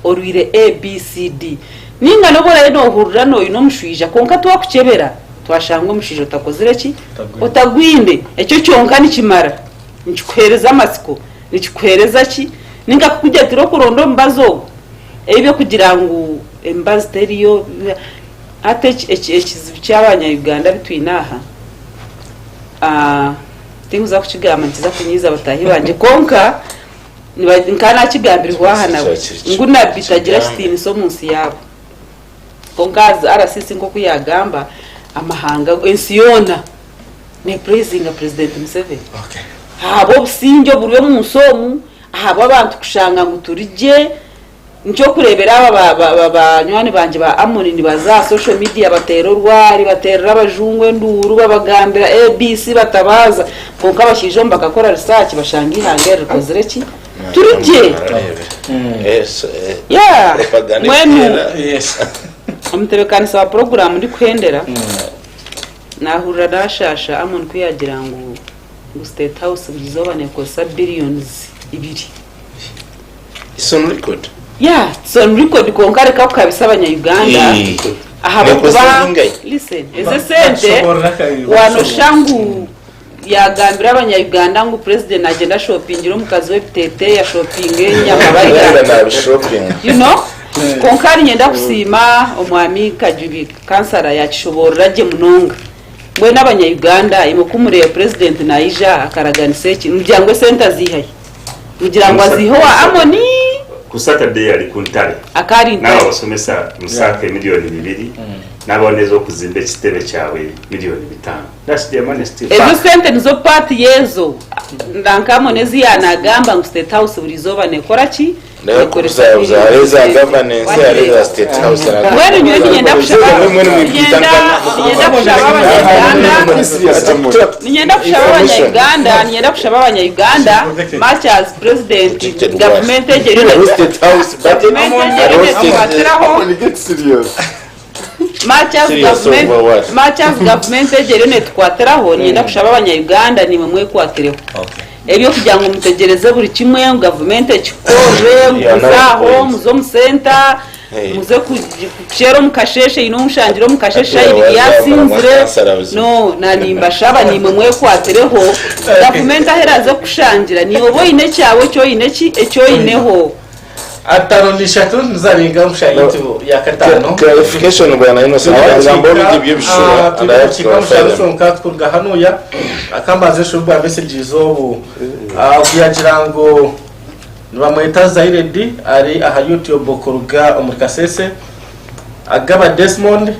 orwire ABCD ninga no bora no hurura no ino mushwija konka twakuchebera twashanga mushije utakozire ki utagwinde ecyo cyonka nikimara nikwereza amasiko nikwereza ki ninga kujya tiro kurondo mbazo ebyo kugira ngo embazi teriyo ate ekizibu cy'abanya Uganda bitwinaha tinguza kuchigama ntiza kunyiza batahi banje konka nkana kigambirwa hana nguna bitagira kitini so munsi yabo konka arasisi nko kuyagamba amahanga ensiyona ne praising president Museveni habo businjo buriwe mu musomu habo abantu kushanga nguturije nicyo kurebera aba banywani banje ba Amoni ni baza social media baterorwari baterera abajungwe nduru babagambira ABC batabaza konka bashijo mbakakora research bashanga ihangere kozere ki turije yeah mwenu umutebekani sa program ndi kwendera nahurira dashasha Amoni kuyagira ngo State House bizobane kosa billions 2 it's on record. Yeah, so record konkare ka kabisa abanya Uganda ahabo kuba listen ese sente wano shangu yagambira abanya Uganda ngo president agenda shopping ro mukazi we tete ya shopping nyamabariga na shopping you know konkari nyenda kusima omwami Kajubi kansara yakishobora je munonga mwe n'abanya Uganda imukumure president naija akaraganise iki mujyangwe center zihaye kugira ngo aziho Amoni ku Saturday ali kuntale akari nawe basomesa musaka milioni 2 nabonezo kuzimba kitebe cyawe milioni 5 that's the money still ezo sente nizo party yezo ndankamonezi yanagamba ngo State House burizoba nekora ki nekoreza za governance ya State House mwene nyoni nyenda kushaba nyenda kushaba abanya Uganda much as president government ejeri State House but get serious Machas government ejeri ne twateraho nyenda kushaba abanya Uganda ni mwe kwatireho ebyo kugira ngo mutegereze buri kimwe government ekikoje muzaho muzo mu center muze kuchero mukasheshe ino mushangiro mukashesha iri yasinzire no nanimba shaba nimwe mwe kwatereho government aheraze kushangira niyo boyine cyawe cyo ineki ecyo ineho ataronisha tu nzaringa mushayiti ya katano clarification bwana Innocent ngambo bigibyo bishura ndayakushaka kurga hanuya akambaze shurba messages obu kuyagira ngo bamwita Zairedi ari aha YouTube kurga omurikasese agaba Desmond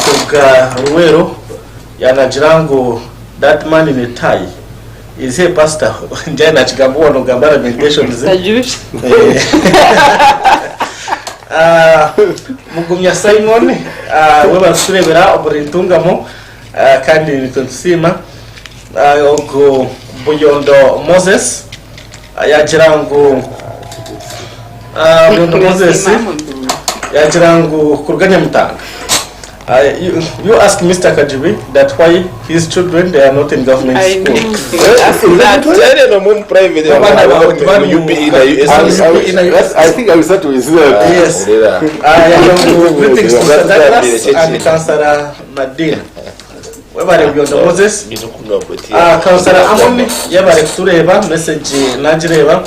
kurga Ruwero yanagira ngo that man in a tie is a pastor njana chigambo no gambara meditations mugumya Simon we basurebera oburintungamo kandi nitonsima ogo Buyondo Moses yagira ngo Buyondo Moses yagira ngo kurganya mutanga you ask Mr. Kajubi that why his children they are not in government school. Private. I think I will start with that. Yes. Greetings to Mr. Douglas and Councillor Nadine. Webare Buyondo Moses. Councillor Amoni yabare kutureba message najireba.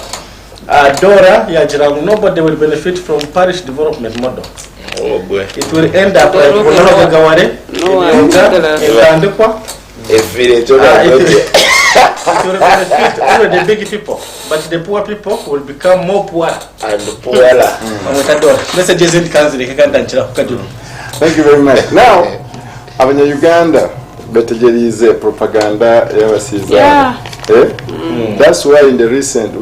Dora yagira ngo nobody will benefit from parish development model. Oh boy. It will end up like Gaware. It will benefit only the big people, but the poor people will become more poor and poorer. Messages in council. Thank you very much. Now, abanya Uganda betegerize propaganda y'abasiza. That's why in the recent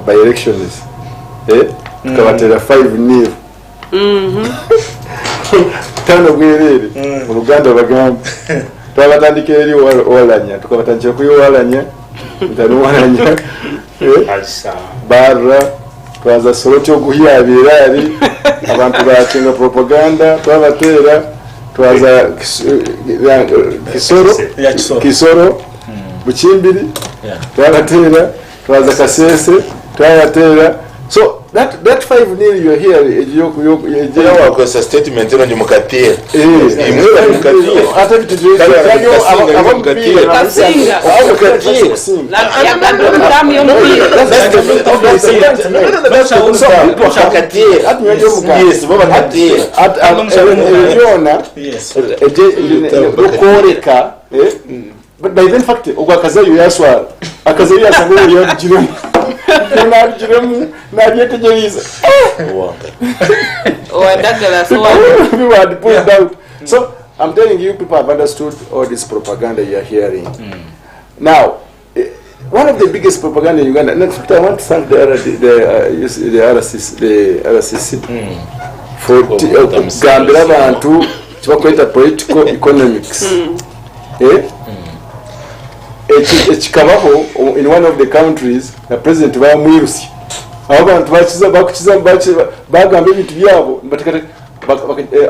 by elections tukabatera 5-0 tano gwiriri mu Uganda bagamba twabatandika eri walanya tukabatandika kuyiwalanya ntanuwalanya barra twaza solo cyo guhiyabirari abantu batinga propaganda twabatera twaza Kisoro Buchimbiri twagatera twaza Kasese twagatera. So that 5-0 you're here you statement ndio mukatira hata vitu vyote but by then fact ogakazayo yaswara akazayo yasangwe yabigiremo nabigiremo nabyetegereza so I'm telling you, people have understood all this propaganda you are hearing. Now one of the biggest propaganda in Uganda, and I want to thank the RCC for gambira abantu kibakweta political economics. Ekikabaho in one of the countries the president bamwirusi abantu bakiza bagamba ebintu byabo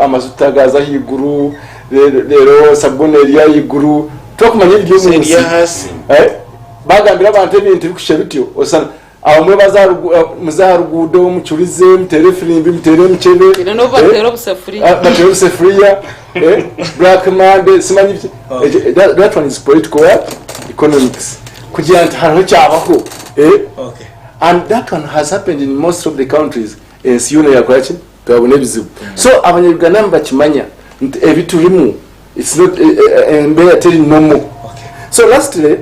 amazutagaza higuru lero sabone ya higuru twakumanya ibyo munsi bagambira abantu ebintu bikusha bityo osana abamwe muzarugudo mucyurize muterefirimbi mutere mukebe no batero busafuriya black man simanyi that one is political economics kugira nti hariho cyabaho and that one has happened in most of the countries siyona yakwaki twabone bizibu so abanyarwanda bakimanya ebiturimu it's not embeya tell normal so lastly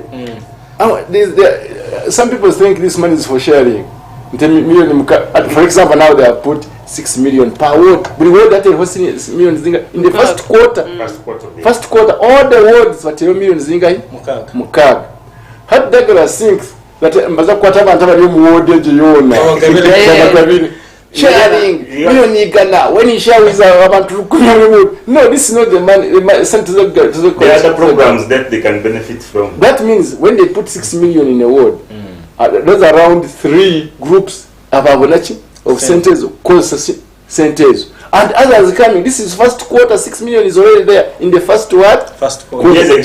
some people think this money is for sharing. For example, now they have put 6 million per ward. But the word that was millions in the first quarter. First quarter, all the wards were 10 million zinga mukag. Had Douglas thinks that Mbaza quarter bantaba yo muwode jiyona. Sharing million Ghana when he share with abantu no, this is not the money sent to the other programs that they can benefit from. That means when they put 6 million in a ward, there's around 3 groups of centers centers and others coming. This is first quarter, 6 million is already there in the first what? First quarter.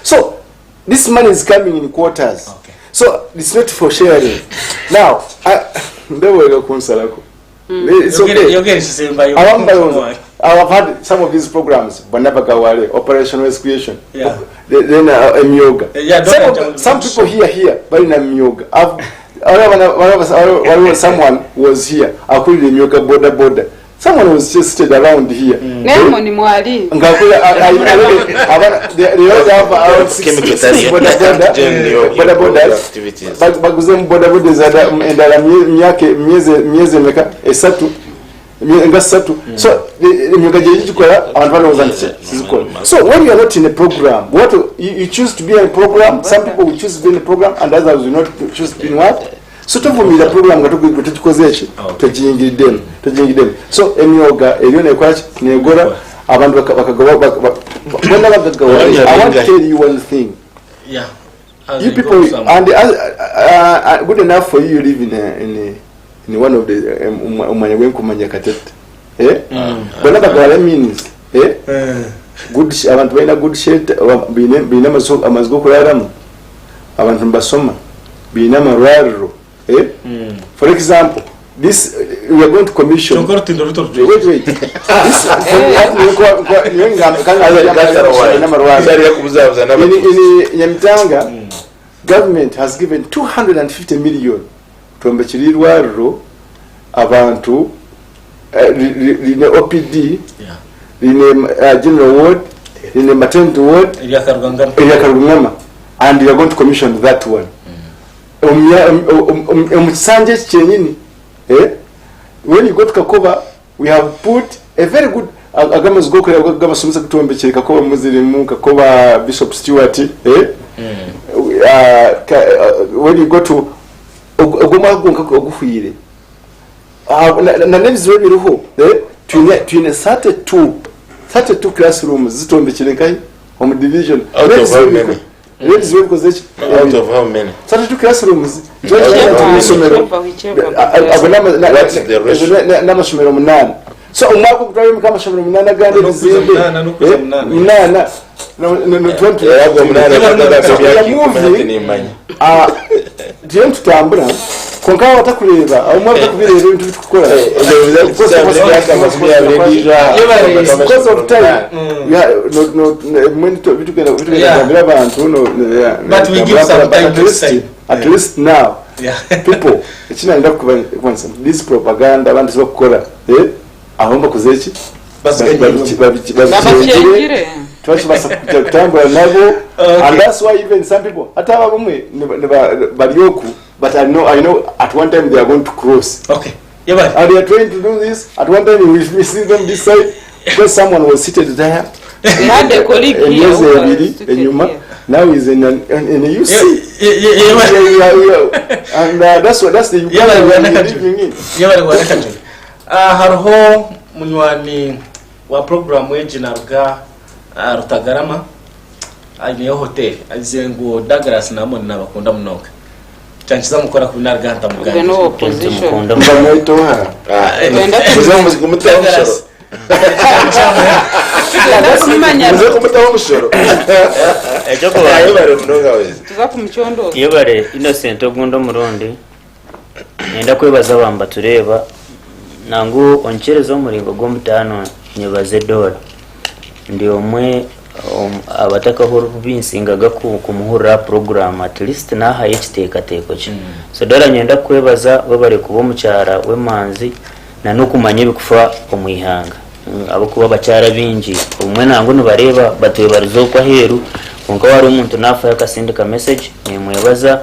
So this money is coming in quarters. Okay. So it's not for sharing. Now, it's okay. I've had some of these programs, Banabagawale, Operational Excretion, then Myoga. Some people here, but in a Myoga. Someone was here. I called the Myoga border. Someone was just stayed around here. Nemo ni mwali. Ngakula they all have around 6 border activities. Baguze border zada endala mieze meka esatu ngasatu. So the chikola abantu bazanti. So when you are not in a program, what you choose to be in a program, some people will choose to be in a program and others will not choose to be in what? So to form the program gatukozeshe tujingidem so emyoga elione kwachi negora abantu bakagawa bona bagagawa. I want to tell you one thing. You people and good enough for you live in one of the umanya kumanya katete bona bagagawa means good abantu baina good shelter bina amazgo kuraramu abantu mbasoma bina mararo. For example, this we are going to commission. Wait. In Nyamitanga, government has given 250 million to Mbachirirwaro, abantu, in OPD, in general ward, in the maternity ward, and we are going to commission that one. When you go to Kakoba, we have put a very good agamas go Kakoba Muslim Kakoba Bishop Stewart. When you go to Ogoma Ogufuire, the name is very low. To 32 classrooms, Zitombe Chilekai, home division. ladies we because out of how many 32 classrooms n'amashomero 8 so umwaka kutari kama shomero 8 agandi zizinde 8 no tutambura konka watakureba aho mwaka kubireba ibintu bikukora because of time bitugenda abantu no but we give some time to say at least now people ikinanda kubanza this propaganda abantu bakora aho mbakoze iki babakengire twashobasa kutambura nabo and that's why even some people hata bamwe baryoku but I know at one time they are going to cross. Okay. Yeah, and they are trying to do this. At one time we see them this side because someone was seated there. We had a colleague here. Now he's in you see. And that's the living in. Hariho munywani wa program weje naruga Rutagarama agiye hotel azengo Douglas namwe nabakunda munoka chanchiza mukora ku narganta muganga no opposition mbamoito ha muze kumutanga muze kumutanga mushoro ejo ko bayo bari mnoga wese tuza kumchondo iyo bare Innocent ogundo murundi nenda kwebaza bamba tureba nangu oncherezo muringo gomutano nyebaze dola ndio mwe abataka horo binsingaga ku muhura program at least naha yekiteka teko cyo so dola nyenda kwebaza babare kubo mucyara we manzi na no kumanye bikufa omwihanga abo kuba bacyara bingi umwe nangu nubareba batuye barizo kwa heru konka wari umuntu nafa yakasindika message nimwebaza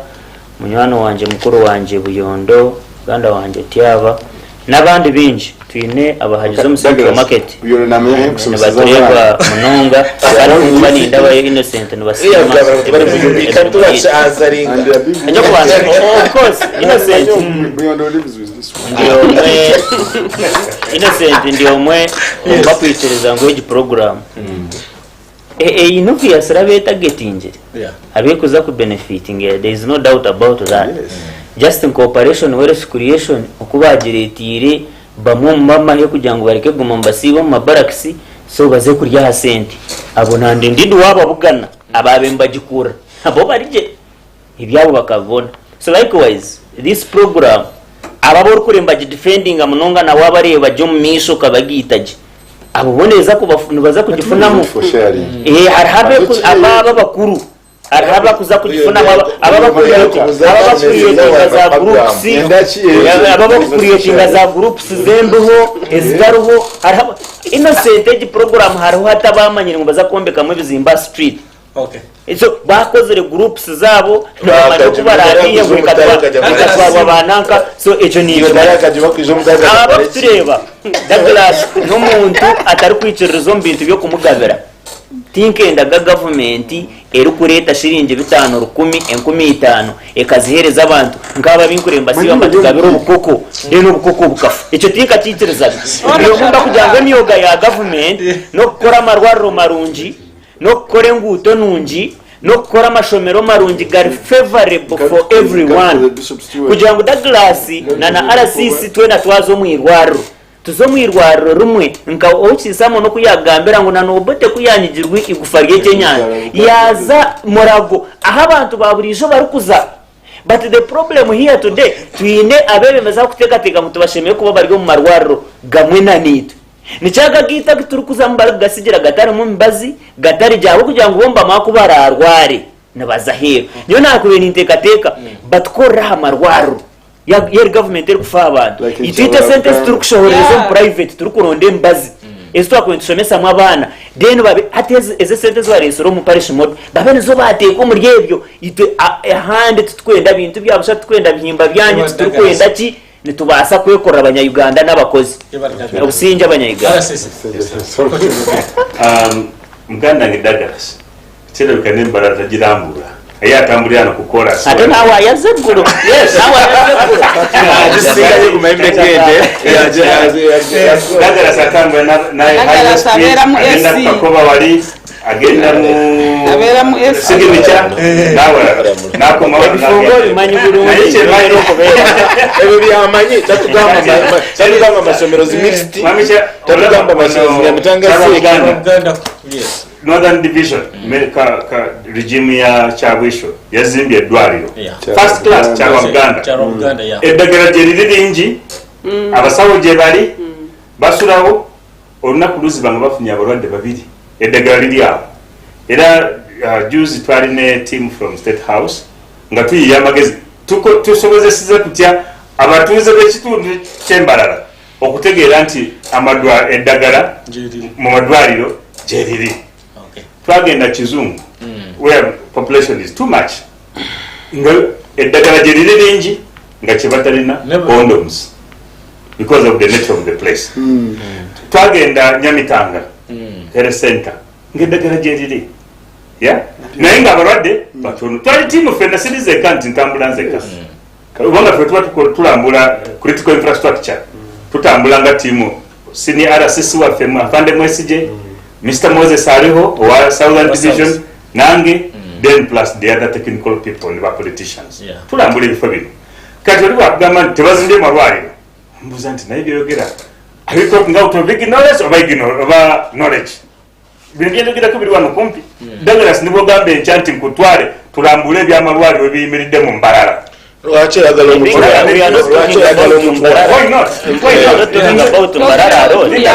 munywano wanje mukuru wanje buyondo ganda wanje tyaba nabandi bingi twine abahagize umusingi wa market uyo namenye kusomeza batureba munonga ari kumva ni ndabaye Innocent nubasima bari kuyubika turachazaringa ajya kubanza of course Innocent ndio mwe bakwitereza ngo iki program ino yasrabe targeting abe kuza ku benefiting there is no doubt about that just in cooperation with creation okubagiretire bamwe mama he kugira ngo bareke guma mbasibo mabarakisi so baze kurya hasenti abo nande ndindi waba bugana ababemba gikura abo barije ibyabo bakabona so likewise this program ababor kuremba defending amunonga na wabareba byo misho kabagitaje abo boneza ko baza kugifunamo harhabe ababa bakuru arhaba kuza kugifuna ababa creating za groups ababa creating za groups zembeho ezidaruho arhaba Innocent program hariho hatabamanyire ngo baza kombeka mu bizimba street okay so bakozere groups zabo bamanye kubarariye ngo ikatwa bananka so ejo niyo aba tureba Douglas n'umuntu atari kwicirizo mbintu byo kumugabira tinkendaga government eri kureta shirinje 5 10 ekazihereza abantu ngaba binkuremba siba mbagabiro bukoko deno bukoko bukafu icyo tinka cyitirizaga iyo ngunda kujyanga niyoga ya government no gukora amarwaro marungi no gukora nguto nungi no gukora amashomero marungi gari favorable for everyone kugira ngo Douglas na RCC twena twazo mwirwaro tuzomwirwaro rumwe nka okisamo no kuyagambira ngo nanobote kuyanyigirwe igufariye kenyanya yaza morago aha abantu baburijo barukuza but the problem here today twine abebemeza kutekateka mutubashemeye kuba bari mu marwaro gamwe na nito nicaga gita turukuza mbara gasigira gatari mu mbazi gatari jabo kugira ngo bomba makubara arware nabaza hero niyo nakubeni ntekateka but ko ramarwaro ya government eri kufa abantu itite sentence turukushohoreza private turukuronde mbazi esto akwentshomesa mwabana then babe ateze eze sentence waresoro mu parish mode babe nizo bateko muri yebyo ite ahande tutwenda bintu byabusha twenda bihimba byanyu turukwenda ki nitubasa kwekora abanyayuganda n'abakozi obusinja abanyayuganda muganda ni Douglas cyera bikanimbara tagirambura ayatamburiana kukora so ate nawe yazeguru yes nawe yazeguru agisigaye kumembekende Douglas atambwe na high speed agenda pakoba wali agenda mu abera mu signature nawe nako Bifongoli manyi bulungi. ebyo byamanyi tatugamba amasomero mixed tatugamba amasomero nyamitanga Uganda. Yes. Northern Division ka regime ya Chabwisho yazimbye eddwaliro first class cha Uganda eddagala gye liri lingi abasawo gye bali basulawo olunaku luzibanga bafunye abalwadde babiri eddagala liri awo era juzi twali ne team from State House nga tuyiya amagezi tusobozesiza kutya abatuuze b'ekitundu ky'embalala okutegeera nti eddagala mu madwaliro gye liri twagenda Kizungu where population is too much nga eddagala gye liri lingi nga kye batalina condoms because of the nature of the place twagenda Nyamitanga health center ng'eddagala gye liri naye nga abalwadde batono twali tiimu ffenna sirizeka nti ntambula nzeka obanga ffe tuba tulambula critical infrastructure tutambula nga tiimu sini RCC waffe Afande Mwesije Mr. Moses aliho wa Southern Division nange then plus the other technical people and the politicians tulambula ebifo bino kati oli bwakugamba nti tebazimbye malwaliro mbuuza nti naye byogera are you talking out of ignorance oba knowledge bino byendogerako biri wano kumpi Douglas nibwogamba enkya nti nkutwale tulambule ebyamalwaliro ebiyimiridde mu mbalala lwaki oyagala why not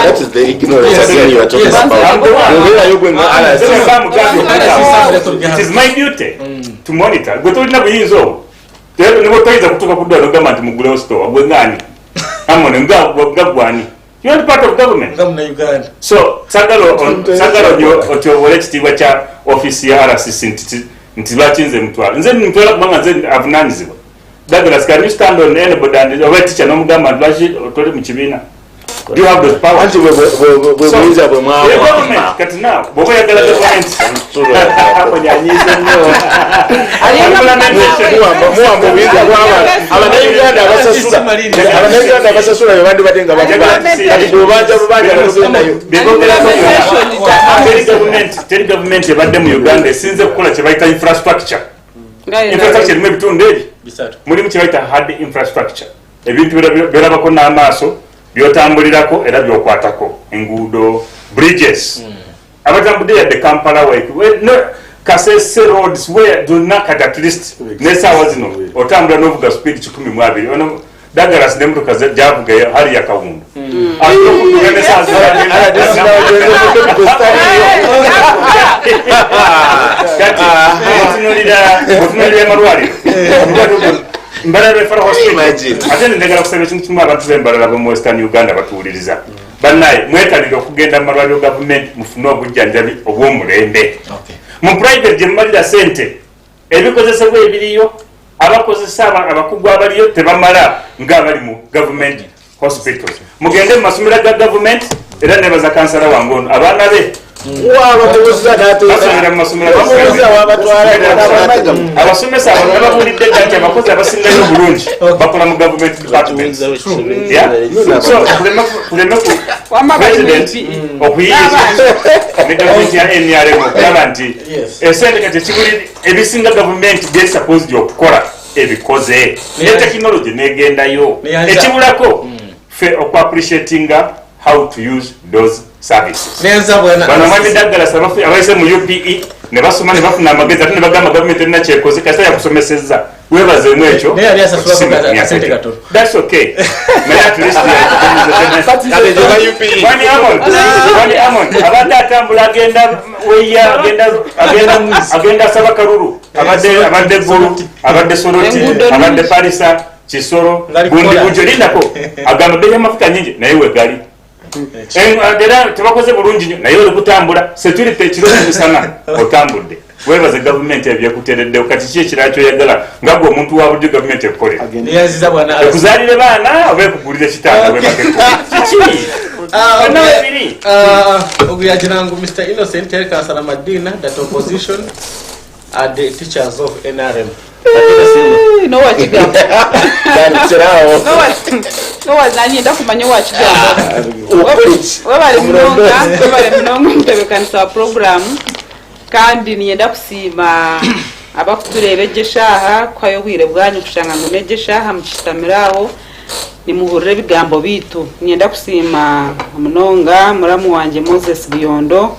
that is the ignorance again you are talking about. It is my duty to monitor gwe tolina buyinza obwo nibo toyinza kutuuka ku ddwaliro ogamba nti mugulewo store gwe ngani amone ngagwani you are part of government so sagala otyobole ekitiibwa kya office ya RCC nti lwakinze mutwala nze ntwala kubanga nze avunanyizibwa Douglas, can you stand on anybody and over teacher no mugamba lwachi otole mu kibiina? Do you have those powers? Anti bwebuliza bwe mwawa. Government kati now bobo yagala government. Hapo nyanyiza nnyo. Muwambo biza bwaba. Abannayuganda abasasula. Abannayuganda abasasula be bandi batenga bavuga. Kati bwobanja n'okugendayo. Government ebadde mu Uganda esinze kukola kye bayita infrastructure. Infrastructure limu ebitundu ebi. Mulimu kye bayita hard infrastructure. Ebintu birabako n'amaaso byotambulirako era byokwatako enguudo bridges abatambudde yadde Kampala way no Kasese roads where do not at least nesaawa zino otambula n'ovuga speed 12 ono Douglas n'emmotoka javuga hali ya kawundu akukuduga nesaawa kati otunulira amalwaliro mbalala efara hospital ate ndagala kusaba ekintu kimu abantu b'embalala mu Western Uganda batuwuliriza bannaye mwetalira okugenda mu malwaliro gavumenti mufune obujjanjabi obw'omulembe mu private gye mumalira sente ebikozesebwa ebiriyo abakozesa abakugu abaliyo tebamala ng'abali mu government hospitals mugende mu masomero ga government era nebaza kansala wange ono abaana be abasomesa abantu babulidde nti abakozi abasingayo obulungi bakola mu government departments tuleme president okuyiriza ne gavumenti ya NRM okulaba nti esente kati ekibuli ebisinga gavumenti byesupposed okukola ebikoze ne technology negendayo ekibulako fe okwaappreciatinga how to use those services. Bano mwami Douglas abaise mu UPE ne basoma ne bafuna amagezi ate ne bagamba government erina kyekoze kasita yakusomesezza webaze mu ekyo that's okay naye at least wani amon abadde atambula agenda saba kalulu abadde Gulu abadde Soroti abadde Parisa Kisoro gundi bujolindako agamba benya mafuta nyingi naye wegali era tebakoze bulungi nnyo naye oli kutambula security ekiro musana otambudde webaze gavumenti ebyekuteereddewo kati ki ekirala kyoyagala nga gwe omuntu wa budde gavumenti ekukole ekuzaalire baana oba ekugulire kitanda webakeko kiki Oguyajinangu Mr. Innocent Kansala Madina that opposition are the teachers of NRM. No wachigamba. No wazanyenda kumanya wachigamba. Wabali mnonga mtebekanisa program kandi niyenda kusima abakuturebegeshaha kwayo bwire bwanyu kushanga ngo negeshaha mukitamiraho nimuhurire bigambo bitu niyenda kusima munonga muramu wanje Moses Biyondo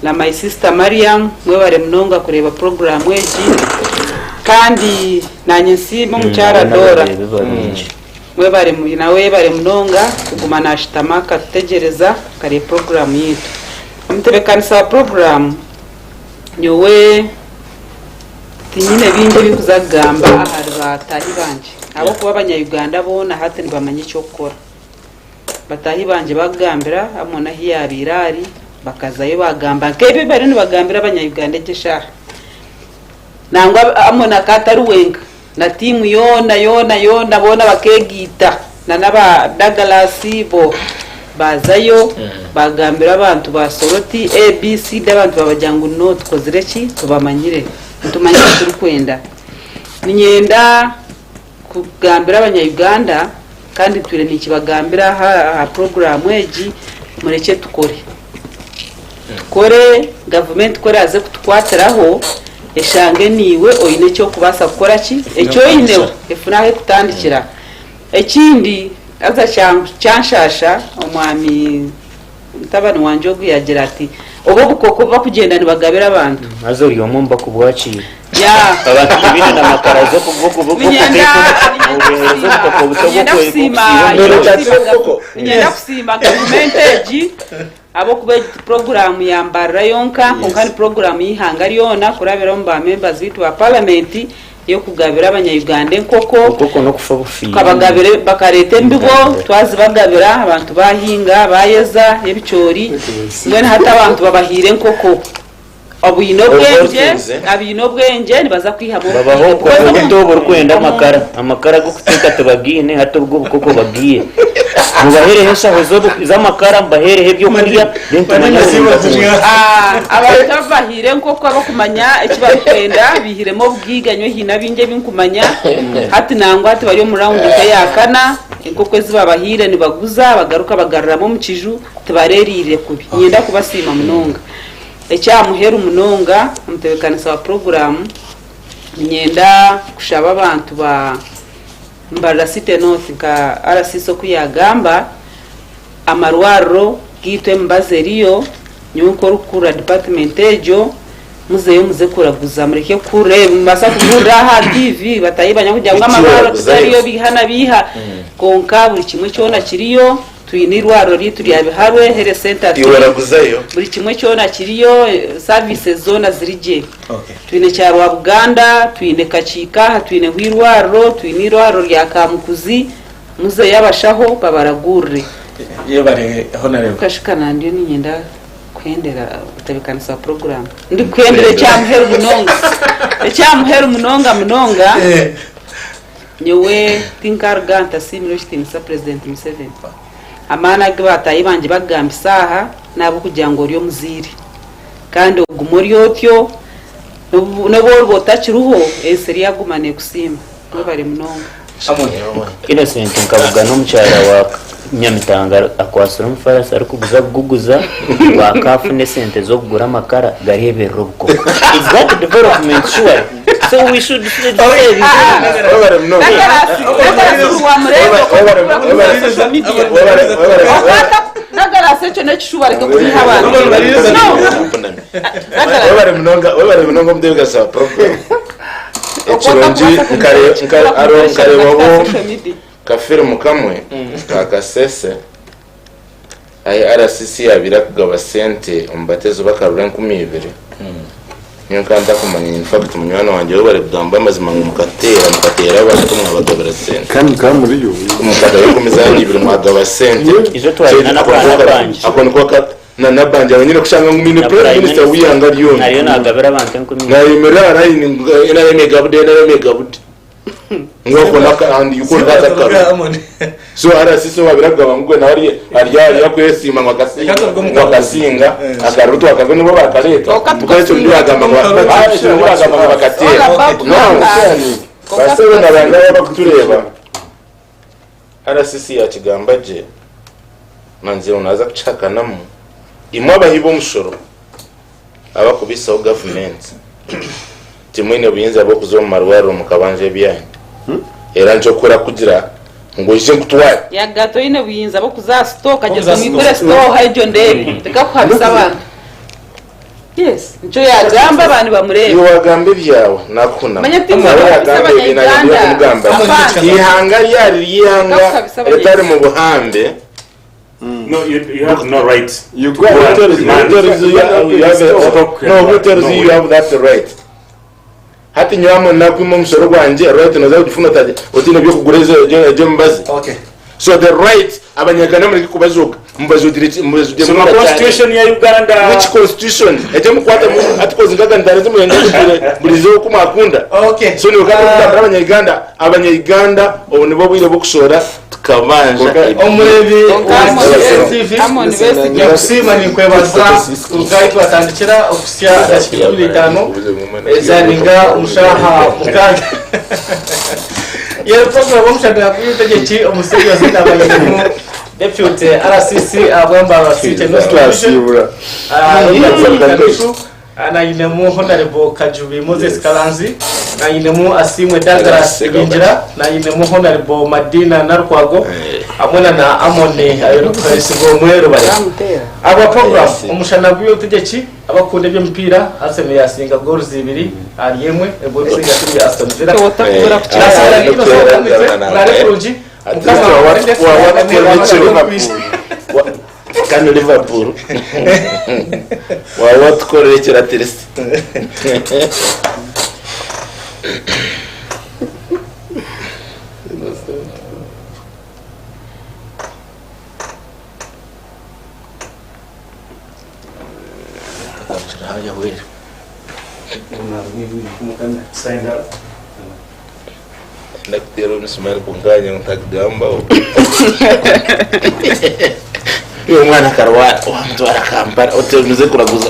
na my sister Mariam mwe bare munonga kureba program weji kandi nanye nsima mucyara Dora mwe bare nawe bare munonga kuguma nashitamaka tutegereza kare program yitu amtebekanisa program nyowe tinyine binde bikuzagamba ahari batahi banje abo kuba abanyayuganda bona hati ntibamenye cyo gukora batahi banje bagambira amona hiyabirari bakazayo bagamba kebe bari nibagambira abanyayuganda gesha nangwa amona kataruwenga na timu yona bona bakegita na naba Douglas bo bazayo bagambira abantu basoroti ABC d'abantu babajyangu no tukozireki tubamanyire tumanyire turi kwenda ninyenda kugambira abanyayuganda kandi twire nikibagambira ha program eji mureke tukore kore government kore aze kutukwatiraho eshange niwe oyine cyo kubasa gukora ki ecyo yinewe efunahe kutandikira ekindi aza cyanshasha omwami mutabani wanje oguyagira ati obo bukoko bakugenda nibagabira abantu maze uri omumba kubwakira ya abantu bibina na makarazo kuvuko nyenda kusima government eji abo kuba program yambarra yonka onkani program yihanga ryona kurabira mu ba members bitu wa parliament yo kugabira abanyayuganda nkoko no kufa bufi kabagabire bakarete mbibo twazibagabira abantu bahinga bayeza ebicori ngene hata abantu babahire nkoko abino bwenje nibaza kwihamo babaho ko butobo rukwenda amakara go kuteka tubagine hato bwo bukoko bagiye mubahere hesha hozo z'amakara mbahere hebyo kurya dentumanya abantu bahire nkoko abakumanya ikibakwenda bihiremo bwiganywe hina binge binkumanya hati nangwa hati bari mu round yakana inkoko zibabahire nibaguza bagaruka bagarramo mu kiju tubarerire kubi nyenda kubasima munonga ecyamuhera umunonga umutebekanisa wa program nyenda kushaba abantu ba mbara site note ka arasiso kuyagamba amarwaro gitwe mbazeriyo nyuko rukura department ejo muze kuraguza mureke kureba mbasa kugura ha TV batayibanya kujya ngo amarwaro zariyo bihana biha konka buri kimwe cyona kiriyo twinirwaro rituri yabiharwe here center yuraguzayo buri kimwe cyona kiriyo services zona zirije twine cyarwa Buganda twine kacika twine hwirwaro twinirwaro rya Kamukuzi muze yabashaho babaragurre iyo bare honorable kashikana ndiyo ninyenda kwendera utabikanisa program ndi kwendera cyamuhera munonga nyewe tinkarganta simiro chitinisa president Museveni amana gbatayi banje bagamba isaha nabo kugira ngo ryo muziri kandi ugumuri yotyo nabo botakiruho eseri yagumane kusima bari munonga Innocent nkavuga no mucyara wa Nyamitanga akwasura umfarasa ari kuguza bakafune sente zo kugura amakara garihebera ubwo is that development sure so we should say nagarase cyo nekishubare ko kuri habana wabare munonga mudega sa program ekironji nkare wabo kafiri kamwe kakasese ay RCC yabira kugaba sente umbatezo bakarura 12 niyo kanda kumanya in fact munywana wanje wabare kugamba amazima mukatera abantu mwabagabira sente kandi muri yo mukadaba kumizani ibiri mwagaba sente izo twari na banje akone ko na banje abanyine kushanga ngumine prime minister wiyanga ryo nariyo nagabira abantu 10 ngayimera nayi ina megabude ngoko nakandi yukuri bataka so arasiso babiragaba ngwe nawari arya kwesima ngakasinga akarutu akave nibo bakareta ukacho ndio agamba bakatera basebe nabanga bakutureba arasisi ya kigamba je manze unaza kuchakanamu imwe abahibo mushoro abakubisaho government timwine buyinza abo kuzoma marwaro mukabanje byanyu era njokora kugira ngo ije kutwara yagato ine buyinza abo kuzastoka je mwikore store hajo ndebe tekakuhabisa abantu yes nco yagamba abantu bamureba iyo wagambe byawe nakuna ihanga yihanga etari mu buhambe. No, you have no right. You go and tell you have that right. Hati nyamo nakwimo msoro gwanje right no zaudi funa tade otine byo kugureza je mbazi. Okay. So the right abanyagana muri kubazuka mbazo direct mbazo de constitution ya Uganda. Which constitution? Eje mukwata atikoze ngaga ndaraze mu yende burizo kumakunda. Okay. So ni ukata abanyaganda obone bwire bokushora tukabanja omurebi wa TV yakusima ni kwebaza ugaito atandikira ofisia dashikira 5 ezaninga umushaha mukaga yero program omushaka Gw'Ebyobutegyeki omusiri wazina abayemu deputy RCC abamba abasite no station ana inemu honorable Kajubi Moses Kalanzi na inemu Asimwe Douglas Binjira na inemu honorable Madina Narkwago amona na Amone ayo kwesigo mwero bari aba program Omushana Gw'Ebyobutegyeki abakunde by'umupira Arsenal yasinga goals 2 ari yemwe ebo tsinga turi Aston Villa kan Liverpool wa what ko rechera terest haja wewe Sign up. Nakutero nisumari kunganya ntakugamba yo mwana karwa wa mtu arakampara otemuze kuraguza